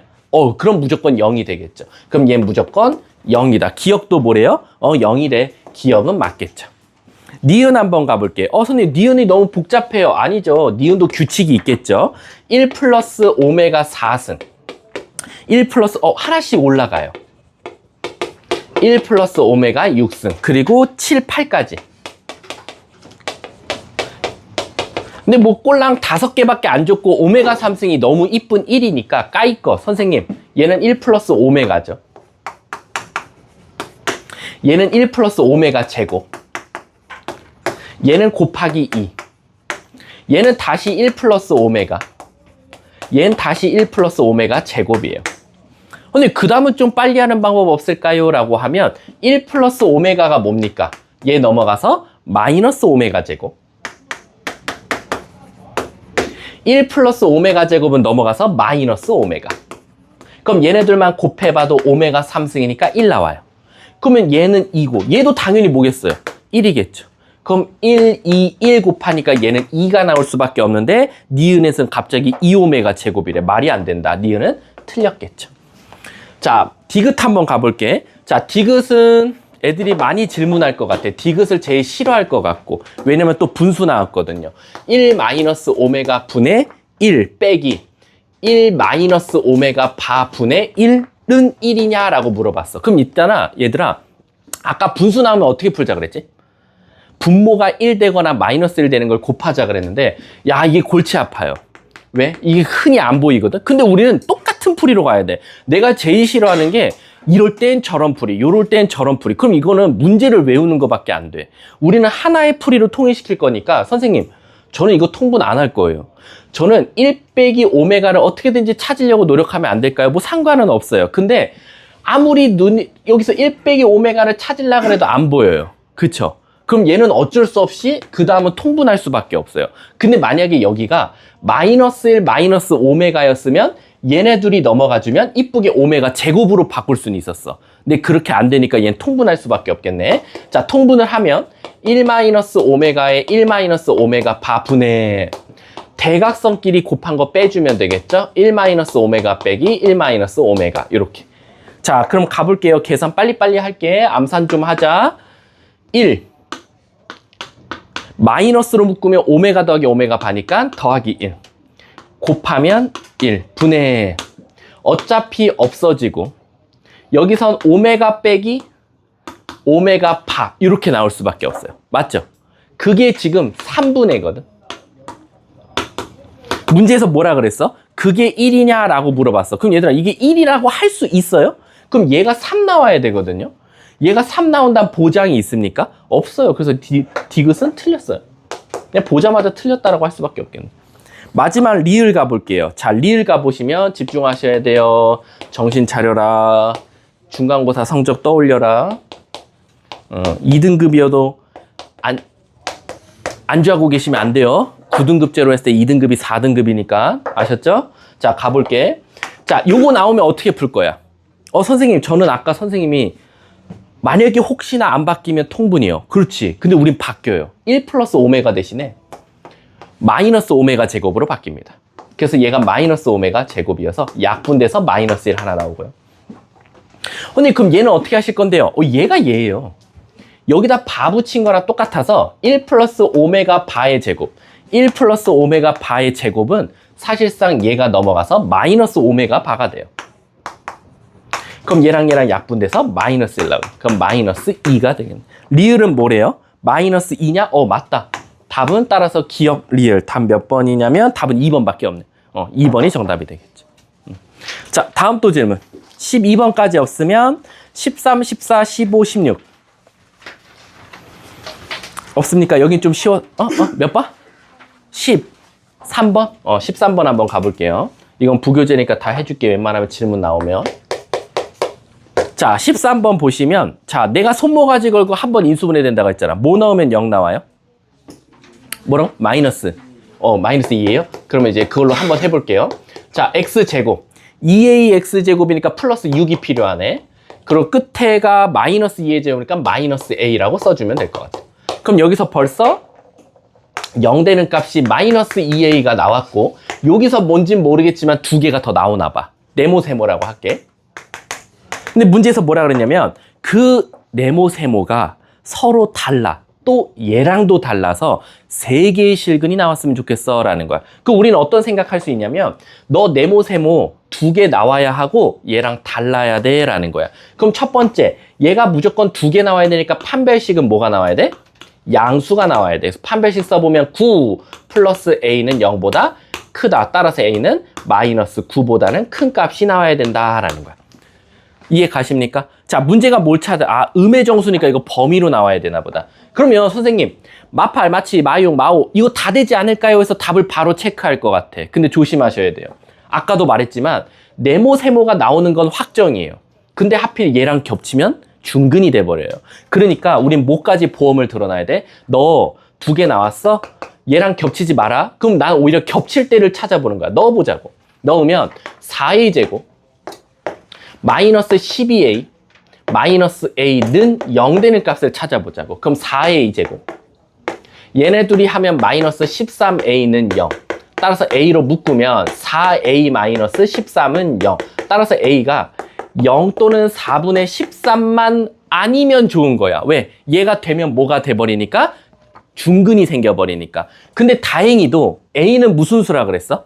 그럼 무조건 0이 되겠죠. 그럼 얘 무조건 0이다. 기억도 뭐래요? 0이래. 기억은 맞겠죠. 니은 한번 가볼게. 선생님, 니은이 너무 복잡해요. 아니죠. 니은도 규칙이 있겠죠. 1 플러스 오메가 4승. 1 플러스, 하나씩 올라가요. 1 플러스 오메가 6승. 그리고 7, 8까지. 근데 뭐 꼴랑 5개밖에 안 줬고 오메가 3승이 너무 이쁜 1이니까 까이 거. 선생님, 얘는 1 플러스 오메가죠. 얘는 1 플러스 오메가 제곱. 얘는 곱하기 2. 얘는 다시 1 플러스 오메가. 얘는 다시 1 플러스 오메가 제곱이에요. 근데 그 다음은 좀 빨리 하는 방법 없을까요? 라고 하면 1 플러스 오메가가 뭡니까? 얘 넘어가서 마이너스 오메가 제곱. 1 플러스 오메가 제곱은 넘어가서 마이너스 오메가. 그럼 얘네들만 곱해봐도 오메가 3승이니까 1 나와요. 그러면 얘는 2고 얘도 당연히 뭐겠어요? 1이겠죠. 그럼 1, 2, 1 곱하니까 얘는 2가 나올 수밖에 없는데 니은에서는 갑자기 2오메가 제곱이래. 말이 안 된다. 니은은 틀렸겠죠. 자, 디귿 한번 가볼게. 자, 디귿은 애들이 많이 질문할 것 같아. 디귿을 제일 싫어할 것 같고. 왜냐면 또 분수 나왔거든요. 1 마이너스 오메가 분의 1 빼기 1 마이너스 오메가 바 분의 1은 1이냐? 라고 물어봤어. 그럼 있잖아, 얘들아. 아까 분수 나오면 어떻게 풀자 그랬지? 분모가 1 되거나 마이너스 1 되는 걸 곱하자 그랬는데, 야, 이게 골치 아파요. 왜? 이게 흔히 안 보이거든? 근데 우리는 똑같은 풀이로 가야 돼. 내가 제일 싫어하는 게 이럴 땐 저런 풀이, 요럴 땐 저런 풀이. 그럼 이거는 문제를 외우는 것밖에 안 돼. 우리는 하나의 풀이로 통일시킬 거니까 선생님, 저는 이거 통분 안 할 거예요. 저는 1 빼기 오메가를 어떻게든지 찾으려고 노력하면 안 될까요? 뭐 상관은 없어요. 근데 아무리 여기서 1 빼기 오메가를 찾으려고 해도 안 보여요. 그쵸? 그럼 얘는 어쩔 수 없이 그 다음은 통분할 수밖에 없어요. 근데 만약에 여기가 마이너스 1 마이너스 오메가였으면 얘네 둘이 넘어가주면 이쁘게 오메가 제곱으로 바꿀 수는 있었어. 근데 그렇게 안 되니까 얘는 통분할 수밖에 없겠네. 자, 통분을 하면 1 마이너스 오메가에 1 마이너스 오메가 바 분의 대각선끼리 곱한 거 빼주면 되겠죠? 1 마이너스 오메가 빼기 1 마이너스 오메가 이렇게. 자, 그럼 가볼게요. 계산 빨리빨리 할게. 암산 좀 하자. 1 마이너스로 묶으면 오메가 더하기 오메가 바니까 더하기 1 곱하면 1 분의 어차피 없어지고 여기선 오메가 빼기 오메가 바 이렇게 나올 수밖에 없어요. 맞죠? 그게 지금 3분의거든. 문제에서 뭐라 그랬어? 그게 1이냐 라고 물어봤어. 그럼 얘들아 이게 1이라고 할 수 있어요? 그럼 얘가 3 나와야 되거든요. 얘가 3 나온다는 보장이 있습니까? 없어요. 그래서 디귿은 틀렸어요. 그냥 보자마자 틀렸다라고 할 수밖에 없겠네. 마지막 리을 가볼게요. 자, 리을 가보시면 집중하셔야 돼요. 정신 차려라. 중간고사 성적 떠올려라. 2등급이어도 안주하고 계시면 안 돼요. 9등급제로 했을 때 2등급이 4등급이니까. 아셨죠? 자, 가볼게. 자, 요거 나오면 어떻게 풀 거야? 선생님, 저는 아까 선생님이 만약에 혹시나 안 바뀌면 통분이요. 그렇지. 근데 우린 바뀌어요. 1 플러스 오메가 대신에 마이너스 오메가 제곱으로 바뀝니다. 그래서 얘가 마이너스 오메가 제곱이어서 약분돼서 마이너스 1 하나 나오고요. 근데 그럼 얘는 어떻게 하실 건데요? 얘가 얘예요. 여기다 바 붙인 거랑 똑같아서 1 플러스 오메가 바의 제곱 1 플러스 오메가 바의 제곱은 사실상 얘가 넘어가서 마이너스 오메가 바가 돼요. 그럼 얘랑 약분돼서 마이너스 1 나오고 그럼 마이너스 2가 되겠네. 리을은 뭐래요? 마이너스 2냐? 맞다. 답은 따라서 기억 리을 답 몇 번이냐면 답은 2번밖에 없네. 2번이 정답이 되겠죠. 자, 다음 또 질문. 12번까지 없으면 13, 14, 15, 16 없습니까? 여긴 좀 쉬워. 몇 번? 13번? 13번 한번 가볼게요. 이건 부교재니까 다 해줄게. 웬만하면 질문 나오면. 자, 13번 보시면, 자, 내가 손모가지 걸고 한 번 인수분해 된다고 했잖아. 뭐 넣으면 0 나와요? 뭐라고? 마이너스. 마이너스 2예요? 그러면 이제 그걸로 한번 해볼게요. 자, x제곱. 2ax제곱이니까 플러스 6이 필요하네. 그리고 끝에가 마이너스 2의 제곱이니까 마이너스 a라고 써주면 될 것 같아. 그럼 여기서 벌써 0 되는 값이 마이너스 2a가 나왔고, 여기서 뭔진 모르겠지만 두 개가 더 나오나 봐. 네모세모라고 할게. 근데 문제에서 뭐라 그랬냐면 그 네모세모가 서로 달라. 또 얘랑도 달라서 3개의 실근이 나왔으면 좋겠어 라는 거야. 그럼 우리는 어떤 생각할 수 있냐면 너 네모 세모 2개 나와야 하고 얘랑 달라야 돼 라는 거야. 그럼 첫 번째 얘가 무조건 2개 나와야 되니까 판별식은 뭐가 나와야 돼? 양수가 나와야 돼. 그래서 판별식 써보면 9 플러스 a는 0보다 크다. 따라서 a는 마이너스 9보다는 큰 값이 나와야 된다라는 거야. 이해 가십니까? 자, 문제가 뭘 찾아? 아, 음의 정수니까 이거 범위로 나와야 되나 보다. 그러면 선생님, 마팔, 마치, 마용, 마오 이거 다 되지 않을까요? 해서 답을 바로 체크할 것 같아. 근데 조심하셔야 돼요. 아까도 말했지만 네모, 세모가 나오는 건 확정이에요. 근데 하필 얘랑 겹치면 중근이 돼버려요. 그러니까 우린 뭐까지 보험을 들어놔야 돼? 너 2개 나왔어? 얘랑 겹치지 마라. 그럼 난 오히려 겹칠 때를 찾아보는 거야. 넣어보자고. 넣으면 4a 제곱 마이너스 12a 마이너스 a는 0 되는 값을 찾아보자고. 그럼 4a 제곱 얘네 둘이 하면 마이너스 13a는 0. 따라서 a로 묶으면 4a 마이너스 13은 0. 따라서 a가 0 또는 4분의 13만 아니면 좋은 거야. 왜? 얘가 되면 뭐가 돼버리니까? 중근이 생겨버리니까. 근데 다행히도 a는 무슨 수라 그랬어?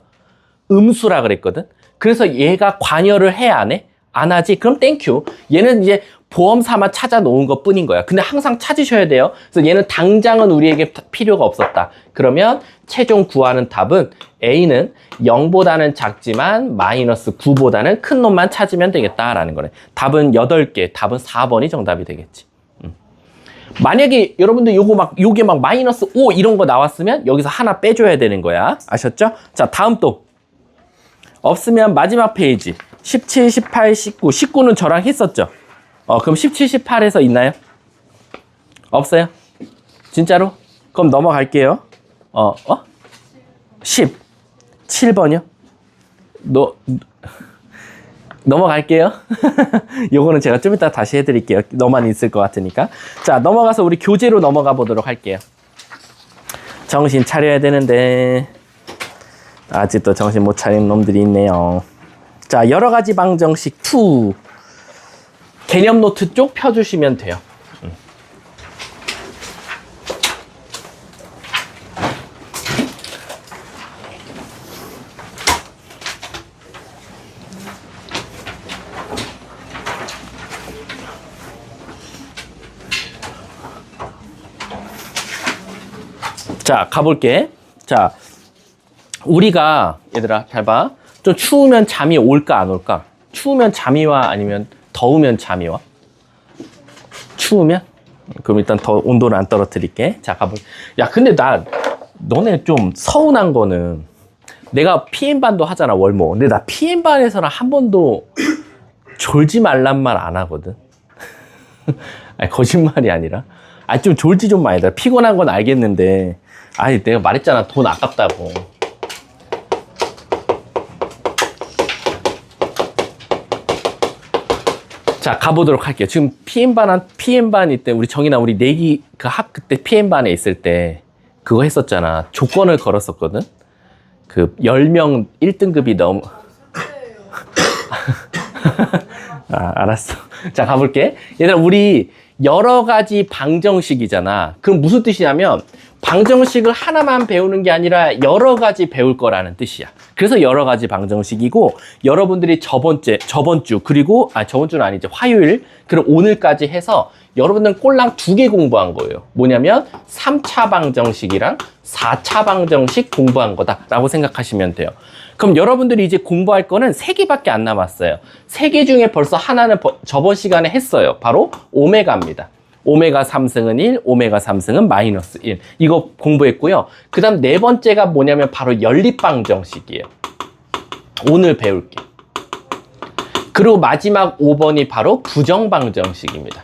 음수라 그랬거든. 그래서 얘가 관여를 해 안 해? 안 하지? 그럼 땡큐. 얘는 이제 보험 삼아 찾아 놓은 것 뿐인 거야. 근데 항상 찾으셔야 돼요. 그래서 얘는 당장은 우리에게 필요가 없었다. 그러면 최종 구하는 답은 a는 0보다는 작지만 마이너스 9보다는 큰 놈만 찾으면 되겠다라는 거네. 답은 8개, 답은 4번이 정답이 되겠지. 만약에 여러분들 요게 막 마이너스 5 이런 거 나왔으면 여기서 하나 빼줘야 되는 거야. 아셨죠? 자, 다음 또. 없으면 마지막 페이지. 17, 18, 19. 19는 저랑 했었죠? 그럼 17, 18에서 있나요? 없어요? 진짜로? 그럼 넘어갈게요. 10. 7번이요? 넘어갈게요. 요거는 제가 좀 이따 다시 해드릴게요. 너만 있을 것 같으니까. 자, 넘어가서 우리 교재로 넘어가 보도록 할게요. 정신 차려야 되는데 아직도 정신 못 차린 놈들이 있네요. 자, 여러 가지 방정식 2 개념 노트 쪽 펴주시면 돼요. 자, 가볼게. 자, 우리가 얘들아 잘 봐. 좀 추우면 잠이 올까 안 올까? 추우면 잠이 와 아니면 더우면 잠이 와? 추우면? 그럼 일단 더 온도를 안 떨어뜨릴게. 자, 가볼게. 야, 근데 너네 좀 서운한 거는 내가 PM반도 하잖아, 월모. 근데 나 PM반에서는 한 번도 졸지 말란 말 안 하거든. 아니, 거짓말이 아니라. 좀 졸지 좀 말이다. 피곤한 건 알겠는데. 아니, 내가 말했잖아. 돈 아깝다고. 자, 가보도록 할게요. 지금 PM반이 때 우리 정이나 우리 내기 그 학교 때 PM반에 있을 때 그거 했었잖아. 조건을 걸었었거든. 그 10명 1등급이 넘. 알았어. 자, 가볼게. 얘들아, 우리 여러 가지 방정식이잖아. 그럼 무슨 뜻이냐면 방정식을 하나만 배우는 게 아니라 여러 가지 배울 거라는 뜻이야. 그래서 여러 가지 방정식이고, 여러분들이 저번 주, 그리고, 저번 주는 아니지, 화요일, 그리고 오늘까지 해서 여러분들은 꼴랑 2개 공부한 거예요. 뭐냐면 3차 방정식이랑 4차 방정식 공부한 거다라고 생각하시면 돼요. 그럼 여러분들이 이제 공부할 거는 3개밖에 안 남았어요. 3개 중에 벌써 하나는 저번 시간에 했어요. 바로 오메가입니다. 오메가 3승은 1, 오메가 3승은 마이너스 1. 이거 공부했고요. 그 다음 4번째가 뭐냐면 바로 연립방정식이에요. 오늘 배울게. 그리고 마지막 5번이 바로 부정방정식입니다.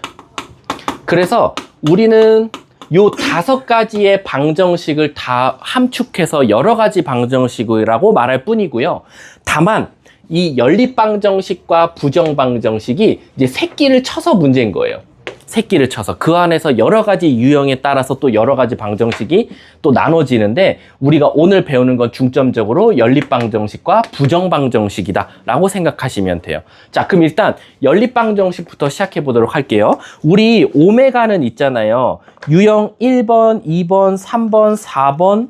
그래서 우리는 요 5가지의 방정식을 다 함축해서 여러 가지 방정식이라고 말할 뿐이고요. 다만 이 연립방정식과 부정방정식이 이제 새끼를 쳐서 문제인 거예요. 새끼를 쳐서 그 안에서 여러 가지 유형에 따라서 또 여러 가지 방정식이 또 나눠지는데 우리가 오늘 배우는 건 중점적으로 연립방정식과 부정방정식이다 라고 생각하시면 돼요. 자, 그럼 일단 연립방정식부터 시작해 보도록 할게요. 우리 오메가는 있잖아요. 유형 1번, 2번, 3번, 4번,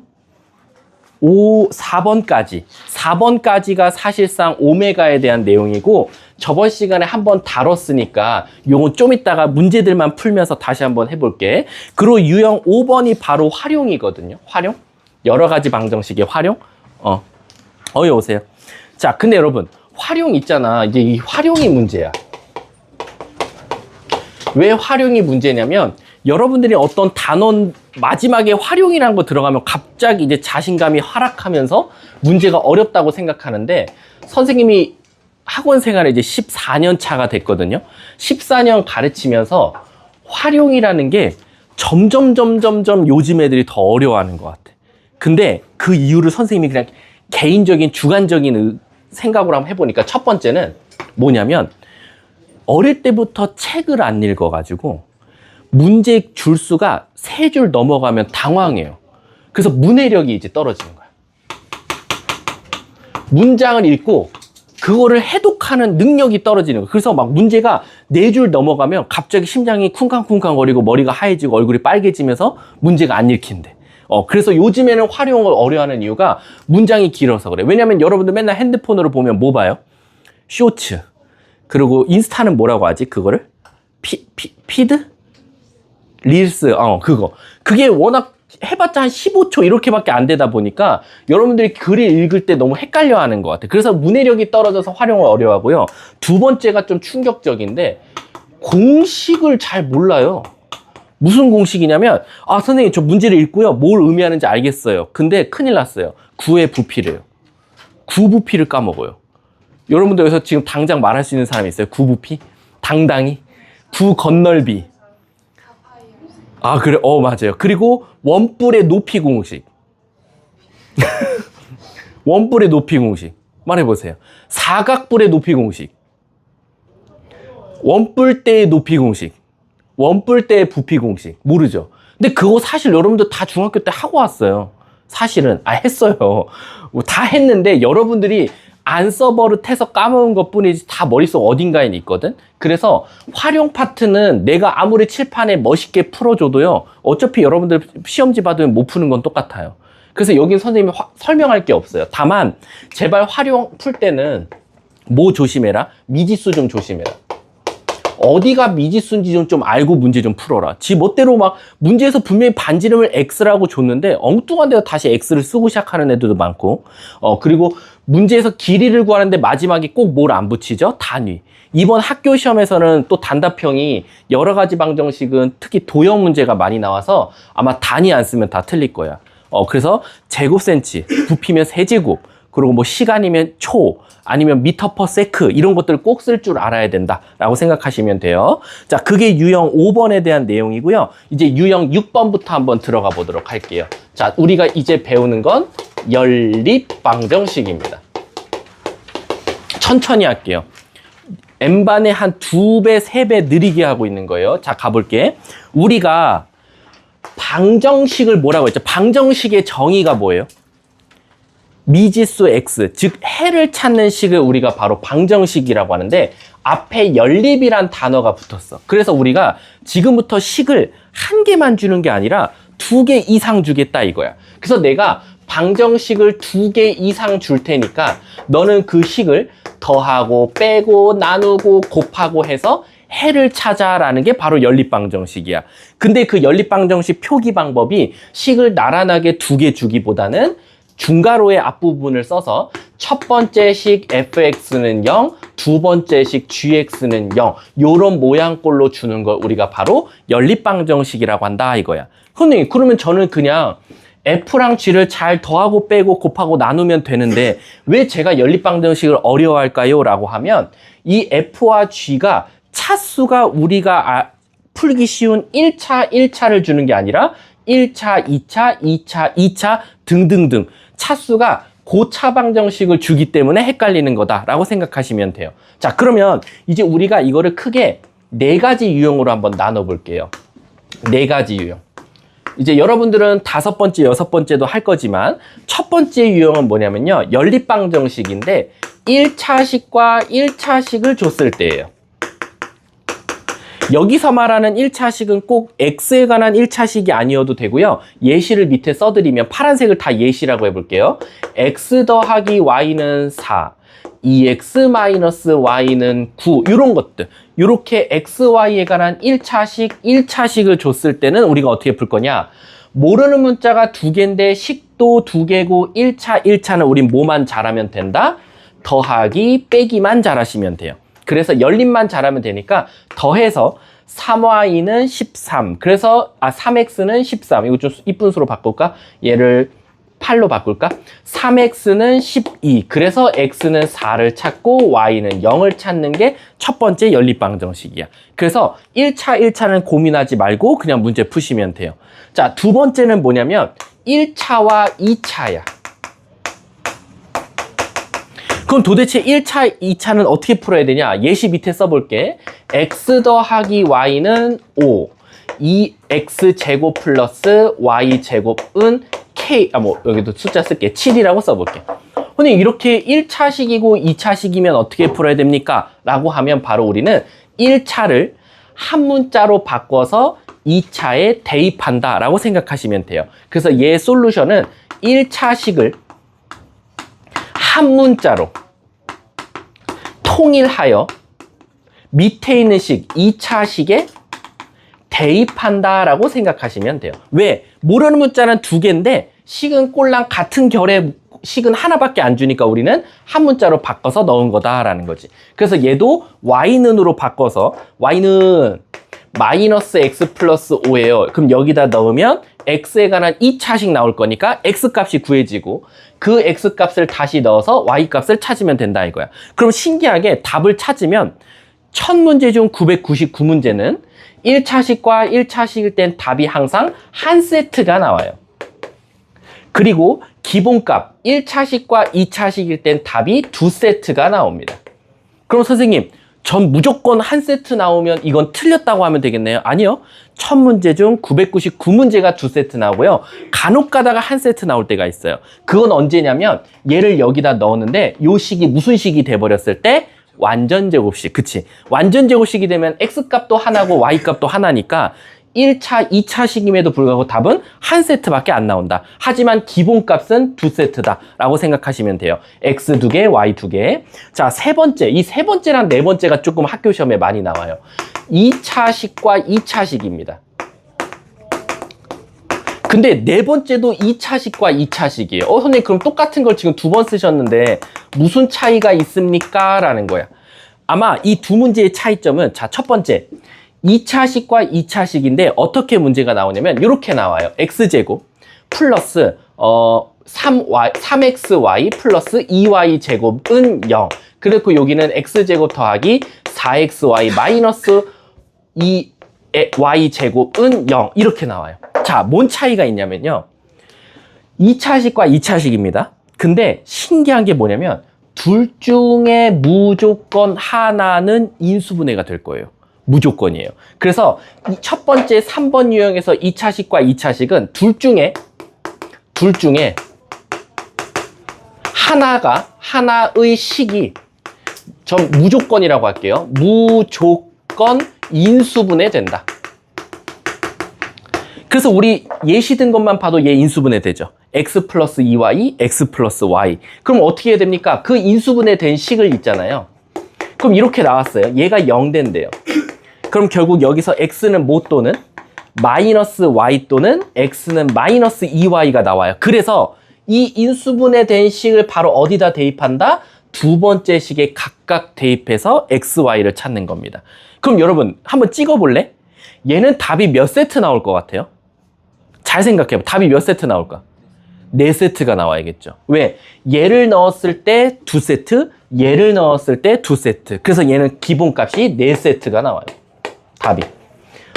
4번까지가 사실상 오메가에 대한 내용이고 저번 시간에 한번 다뤘으니까 요건 좀 이따가 문제들만 풀면서 다시 한번 해볼게. 그리고 유형 5번이 바로 활용이거든요. 활용? 여러 가지 방정식의 활용? 어이 오세요. 자, 근데 여러분 활용 있잖아. 이제 이 활용이 문제야. 왜 활용이 문제냐면 여러분들이 어떤 단원 마지막에 활용이라는 거 들어가면 갑자기 이제 자신감이 하락하면서 문제가 어렵다고 생각하는데 선생님이 학원 생활에 이제 14년 차가 됐거든요. 14년 가르치면서 활용이라는 게 점점 요즘 애들이 더 어려워하는 것 같아. 근데 그 이유를 선생님이 그냥 개인적인 주관적인 생각으로 한번 해보니까 첫 번째는 뭐냐면 어릴 때부터 책을 안 읽어가지고 문제 줄수가 3줄 넘어가면 당황해요. 그래서 문해력이 이제 떨어지는 거야. 문장을 읽고 그거를 해독하는 능력이 떨어지는 거야. 그래서 막 문제가 4줄 넘어가면 갑자기 심장이 쿵쾅쿵쾅거리고 머리가 하얘지고 얼굴이 빨개지면서 문제가 안 읽힌대. 그래서 요즘에는 활용을 어려워하는 이유가 문장이 길어서 그래. 왜냐면 여러분들 맨날 핸드폰으로 보면 뭐 봐요? 쇼츠. 그리고 인스타는 뭐라고 하지? 그거를? 피드? 릴스, 그거. 그게 워낙 해봤자 한 15초 이렇게밖에 안 되다 보니까 여러분들이 글을 읽을 때 너무 헷갈려 하는 것 같아요. 그래서 문해력이 떨어져서 활용을 어려워하고요. 두 번째가 좀 충격적인데 공식을 잘 몰라요. 무슨 공식이냐면 선생님 저 문제를 읽고요. 뭘 의미하는지 알겠어요. 근데 큰일 났어요. 구의 부피래요. 구부피를 까먹어요. 여러분들 여기서 지금 당장 말할 수 있는 사람이 있어요? 구부피? 당당히? 구 건널비? 그래? 맞아요. 그리고 원뿔의 높이 공식. 원뿔의 높이 공식. 말해보세요. 사각뿔의 높이 공식. 원뿔대의 높이 공식. 원뿔대의 부피 공식. 모르죠? 근데 그거 사실 여러분들 다 중학교 때 하고 왔어요. 사실은. 했어요. 다 했는데 여러분들이 안 써버릇해서 까먹은 것 뿐이지 다 머릿속 어딘가에 있거든. 그래서 활용 파트는 내가 아무리 칠판에 멋있게 풀어줘도요 어차피 여러분들 시험지 받으면 못 푸는 건 똑같아요. 그래서 여긴 선생님이 설명할 게 없어요. 다만 제발 활용 풀 때는 뭐 조심해라? 미지수 좀 조심해라. 어디가 미지수인지 좀 알고 문제 좀 풀어라. 지 멋대로 막 문제에서 분명히 반지름을 X라고 줬는데 엉뚱한 데서 다시 X를 쓰고 시작하는 애들도 많고 그리고 문제에서 길이를 구하는데 마지막에 꼭 뭘 안 붙이죠? 단위. 이번 학교 시험에서는 또 단답형이 여러 가지 방정식은 특히 도형 문제가 많이 나와서 아마 단위 안 쓰면 다 틀릴 거야. 그래서 제곱센치, 부피면 세제곱, 그리고 뭐 시간이면 초, 아니면 미터 퍼 세크 이런 것들을 꼭 쓸 줄 알아야 된다라고 생각하시면 돼요. 자, 그게 유형 5번에 대한 내용이고요. 이제 유형 6번부터 한번 들어가 보도록 할게요. 자, 우리가 이제 배우는 건 연립방정식입니다. 천천히 할게요. N반에 한 2배, 3배 느리게 하고 있는 거예요. 자, 가볼게. 우리가 방정식을 뭐라고 했죠? 방정식의 정의가 뭐예요? 미지수 x, 즉 해를 찾는 식을 우리가 바로 방정식이라고 하는데 앞에 연립이란 단어가 붙었어. 그래서 우리가 지금부터 식을 한 개만 주는 게 아니라 2개 이상 주겠다 이거야. 그래서 내가 방정식을 2개 이상 줄 테니까 너는 그 식을 더하고 빼고 나누고 곱하고 해서 해를 찾아라는 게 바로 연립방정식이야. 근데 그 연립방정식 표기 방법이 식을 나란하게 2개 주기보다는 중괄호의 앞부분을 써서 첫 번째 식 fx는 0, 두 번째 식 gx는 0 요런 모양꼴로 주는 걸 우리가 바로 연립방정식이라고 한다 이거야. 선생님 그러면 저는 그냥 f랑 g를 잘 더하고 빼고 곱하고 나누면 되는데 왜 제가 연립방정식을 어려워할까요? 라고 하면 이 f와 g가 차수가 우리가 풀기 쉬운 1차를 주는 게 아니라 1차, 2차, 2차, 2차 등등등 차수가 고차 방정식을 주기 때문에 헷갈리는 거다라고 생각하시면 돼요. 자, 그러면 이제 우리가 이거를 크게 네 가지 유형으로 한번 나눠볼게요. 네 가지 유형. 이제 여러분들은 다섯 번째, 여섯 번째도 할 거지만 첫 번째 유형은 뭐냐면요. 연립방정식인데 1차식과 1차식을 줬을 때예요. 여기서 말하는 1차식은 꼭 x에 관한 1차식이 아니어도 되고요. 예시를 밑에 써드리면 파란색을 다 예시라고 해볼게요. x 더하기 y는 4, 2x 마이너스 y는 9 이런 것들. 이렇게 x, y에 관한 1차식을 줬을 때는 우리가 어떻게 풀 거냐. 모르는 문자가 두 개인데 식도 두 개고 1차는 우린 뭐만 잘하면 된다? 더하기 빼기만 잘하시면 돼요. 그래서 연립만 잘하면 되니까 더해서 3y는 13. 그래서 3x는 13. 이거 좀 이쁜 수로 바꿀까? 얘를 8로 바꿀까? 3x는 12. 그래서 x는 4를 찾고 y는 0을 찾는 게 첫 번째 연립방정식이야. 그래서 1차는 고민하지 말고 그냥 문제 푸시면 돼요. 자, 두 번째는 뭐냐면 1차와 2차야. 그럼 도대체 1차, 2차는 어떻게 풀어야 되냐? 예시 밑에 써볼게. x 더하기 y는 5. 2x제곱 플러스 y제곱은 k, 여기도 숫자 쓸게. 7이라고 써볼게. 근데 이렇게 1차식이고 2차식이면 어떻게 풀어야 됩니까? 라고 하면 바로 우리는 1차를 한 문자로 바꿔서 2차에 대입한다 라고 생각하시면 돼요. 그래서 얘 솔루션은 1차식을 한 문자로 통일하여 밑에 있는 식 2차식에 대입한다 라고 생각하시면 돼요. 왜? 모르는 문자는 두 개인데 식은 꼴랑 같은 결의 식은 하나밖에 안 주니까 우리는 한 문자로 바꿔서 넣은 거다라는 거지. 그래서 얘도 y는으로 바꿔서 y는 마이너스 x 플러스 5예요. 그럼 여기다 넣으면 x에 관한 2차식 나올 거니까 x값이 구해지고 그 x값을 다시 넣어서 y값을 찾으면 된다 이거야. 그럼 신기하게 답을 찾으면 1000문제 중 999문제는 1차식과 1차식일 땐 답이 항상 한 세트가 나와요. 그리고 기본값 1차식과 2차식일 땐 답이 두 세트가 나옵니다. 그럼 선생님, 전 무조건 한 세트 나오면 이건 틀렸다고 하면 되겠네요? 아니요. 1000문제 중 999문제가 두 세트 나오고요. 간혹 가다가 한 세트 나올 때가 있어요. 그건 언제냐면 얘를 여기다 넣었는데 요 식이 무슨 식이 돼버렸을 때 완전제곱식. 그치? 완전제곱식이 되면 x값도 하나고 y값도 하나니까 1차, 2차식임에도 불구하고 답은 한 세트밖에 안 나온다. 하지만 기본값은 두 세트다 라고 생각하시면 돼요. x 두 개, y 두 개. 자, 세 번째. 이 세 번째랑 네 번째가 조금 학교 시험에 많이 나와요. 2차식과 2차식입니다. 근데 네 번째도 2차식과 2차식이에요. 선생님 그럼 똑같은 걸 지금 두 번 쓰셨는데 무슨 차이가 있습니까? 라는 거야. 아마 이 두 문제의 차이점은 자, 첫 번째 2차식과 2차식인데 어떻게 문제가 나오냐면 이렇게 나와요. x제곱 플러스 3xy 플러스 2y제곱은 0. 그리고 여기는 x제곱 더하기 4xy 마이너스 2y제곱은 0. 이렇게 나와요. 자, 뭔 차이가 있냐면요. 2차식과 2차식입니다. 근데 신기한 게 뭐냐면 둘 중에 무조건 하나는 인수분해가 될 거예요. 무조건이에요. 그래서 첫 번째 3번 유형에서 2차식과 2차식은 둘 중에 하나의 식이 전 무조건이라고 할게요. 무조건 인수분해 된다. 그래서 우리 예시 든 것만 봐도 얘 인수분해 되죠. x 플러스 2y, x 플러스 y. 그럼 어떻게 해야 됩니까? 그 인수분해 된 식을 있잖아요. 그럼 이렇게 나왔어요. 얘가 0 된대요. 그럼 결국 여기서 x는 뭐 또는 마이너스 y 또는 x는 마이너스 2y가 나와요. 그래서 이 인수분해 된 식을 바로 어디다 대입한다? 두 번째 식에 각각 대입해서 x, y를 찾는 겁니다. 그럼 여러분 한번 찍어볼래? 얘는 답이 몇 세트 나올 것 같아요? 잘 생각해봐. 답이 몇 세트 나올까? 4세트가 나와야겠죠. 왜? 얘를 넣었을 때 2세트, 얘를 넣었을 때 2세트. 그래서 얘는 기본값이 4세트가 나와요. 답이.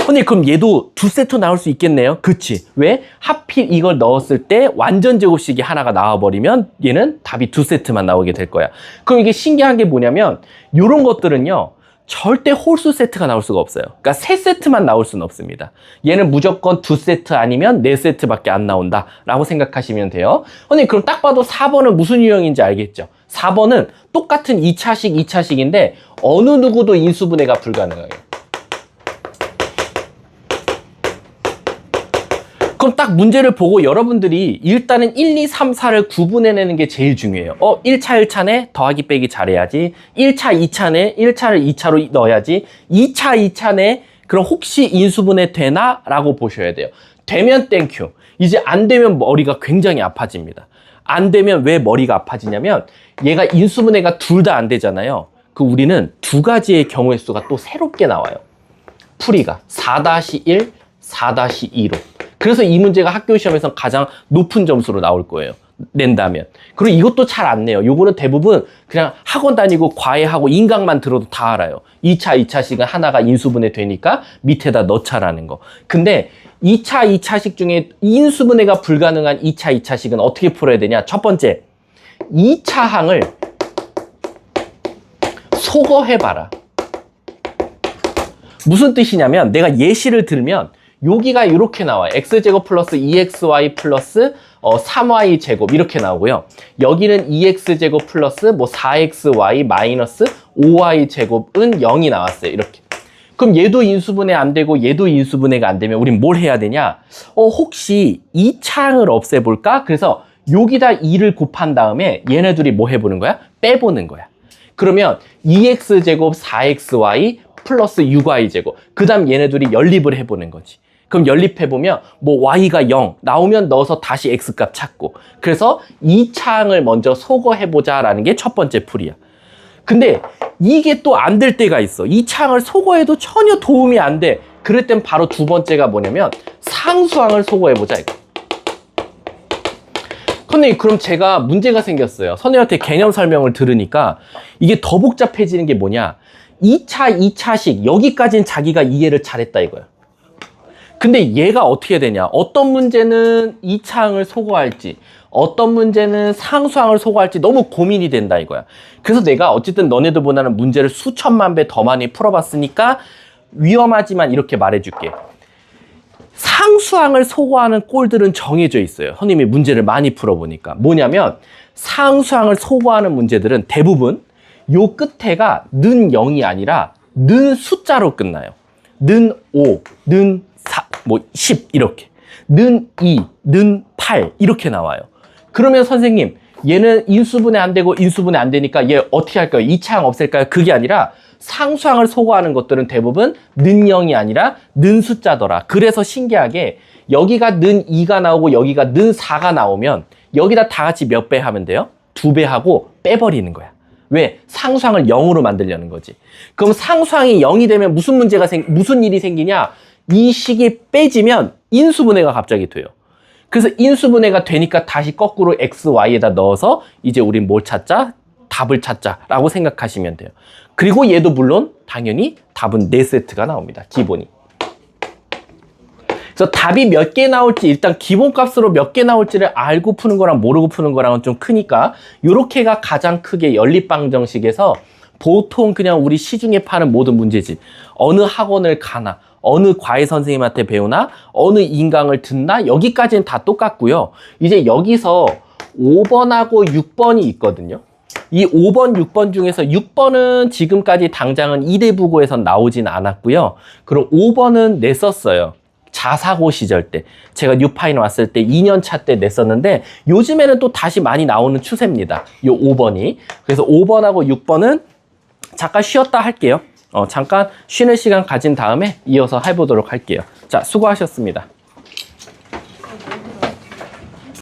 근데 그럼 얘도 2세트 나올 수 있겠네요. 그치? 왜? 하필 이걸 넣었을 때 완전 제곱식이 하나가 나와버리면 얘는 답이 2세트만 나오게 될 거야. 그럼 이게 신기한 게 뭐냐면 이런 것들은요. 절대 홀수 세트가 나올 수가 없어요. 그러니까 3세트만 나올 수는 없습니다. 얘는 무조건 2세트 아니면 4세트밖에 안 나온다 라고 생각하시면 돼요. 선생님 그럼 딱 봐도 4번은 무슨 유형인지 알겠죠? 4번은 똑같은 2차식인데 어느 누구도 인수분해가 불가능해요. 그럼 딱 문제를 보고 여러분들이 일단은 1, 2, 3, 4를 구분해내는 게 제일 중요해요. 1차, 1차네 더하기 빼기 잘해야지. 1차, 2차네 1차를 2차로 넣어야지. 2차, 2차네 그럼 혹시 인수분해 되나? 라고 보셔야 돼요. 되면 땡큐. 이제 안 되면 머리가 굉장히 아파집니다. 안 되면 왜 머리가 아파지냐면 얘가 인수분해가 둘 다 안 되잖아요. 그 우리는 두 가지의 경우의 수가 또 새롭게 나와요. 풀이가 4-1, 4-2로. 그래서 이 문제가 학교 시험에서 가장 높은 점수로 나올 거예요. 낸다면. 그리고 이것도 잘 안 내요. 요거는 대부분 그냥 학원 다니고 과외하고 인강만 들어도 다 알아요. 2차, 2차식은 하나가 인수분해 되니까 밑에다 넣자라는 거. 근데 2차, 2차식 중에 인수분해가 불가능한 2차, 2차식은 어떻게 풀어야 되냐? 첫 번째, 2차 항을 소거해봐라. 무슨 뜻이냐면 내가 예시를 들면 여기가 이렇게 나와요. x제곱 플러스 2xy 플러스 3y제곱 이렇게 나오고요. 여기는 2x제곱 플러스 뭐 4xy 마이너스 5y제곱은 0이 나왔어요. 이렇게. 그럼 얘도 인수분해 안 되고 얘도 인수분해가 안 되면 우린 뭘 해야 되냐? 혹시 이 창을 없애볼까? 그래서 여기다 2를 곱한 다음에 얘네 둘이 뭐 해보는 거야? 빼보는 거야. 그러면 2x제곱 4xy 플러스 6y제곱 그 다음 얘네 둘이 연립을 해보는 거지. 그럼 연립해보면 뭐 y가 0 나오면 넣어서 다시 x값 찾고 그래서 이 창을 먼저 소거해보자 라는 게 첫 번째 풀이야. 근데 이게 또 안 될 때가 있어. 이 창을 소거해도 전혀 도움이 안 돼. 그럴 땐 바로 두 번째가 뭐냐면 상수항을 소거해보자 이거. 선생님 그럼 제가 문제가 생겼어요. 선생님한테 개념 설명을 들으니까 이게 더 복잡해지는 게 뭐냐 2차, 2차식 여기까지는 자기가 이해를 잘했다 이거야. 근데 얘가 어떻게 되냐 어떤 문제는 2차항을 소거할지 어떤 문제는 상수항을 소거할지 너무 고민이 된다 이거야. 그래서 내가 어쨌든 너네들보다는 문제를 수천만 배 더 많이 풀어봤으니까 위험하지만 이렇게 말해줄게. 상수항을 소거하는 꼴들은 정해져 있어요. 선생님이 문제를 많이 풀어보니까. 뭐냐면 상수항을 소거하는 문제들은 대부분 요 끝에가 는 0이 아니라 는 숫자로 끝나요. 는 5, 는 4, 뭐 10 이렇게. 는 2, 는 8 이렇게 나와요. 그러면 선생님 얘는 인수분해 안 되고 인수분해 안 되니까 얘 어떻게 할까요? 2차항 없앨까요? 그게 아니라 상수항을 소거하는 것들은 대부분 는 0이 아니라 는 숫자더라. 그래서 신기하게 여기가 는 2가 나오고 여기가 는 4가 나오면 여기다 다 같이 몇 배 하면 돼요? 2배 하고 빼버리는 거야. 왜? 상수항을 0으로 만들려는 거지. 그럼 상수항이 0이 되면 무슨 일이 생기냐? 이 식이 빼지면 인수분해가 갑자기 돼요. 그래서 인수분해가 되니까 다시 거꾸로 x, y에다 넣어서 이제 우린 뭘 찾자? 답을 찾자라고 생각하시면 돼요. 그리고 얘도 물론 당연히 답은 4세트가 나옵니다. 기본이. 그래서 답이 몇 개 나올지 일단 기본값으로 몇 개 나올지를 알고 푸는 거랑 모르고 푸는 거랑은 좀 크니까 요렇게가 가장 크게 연립방정식에서 보통 그냥 우리 시중에 파는 모든 문제집 어느 학원을 가나 어느 과외 선생님한테 배우나 어느 인강을 듣나 여기까지는 다 똑같고요. 이제 여기서 5번하고 6번이 있거든요. 이 5번, 6번 중에서 6번은 지금까지 당장은 2대부고에서 나오진 않았고요. 그럼 5번은 냈었어요. 자사고 시절 때. 제가 뉴파인 왔을 때 2년 차 때 냈었는데 요즘에는 또 다시 많이 나오는 추세입니다. 요 5번이. 그래서 5번하고 6번은 잠깐 쉬었다 할게요. 잠깐 쉬는 시간 가진 다음에 이어서 해보도록 할게요. 자, 수고하셨습니다.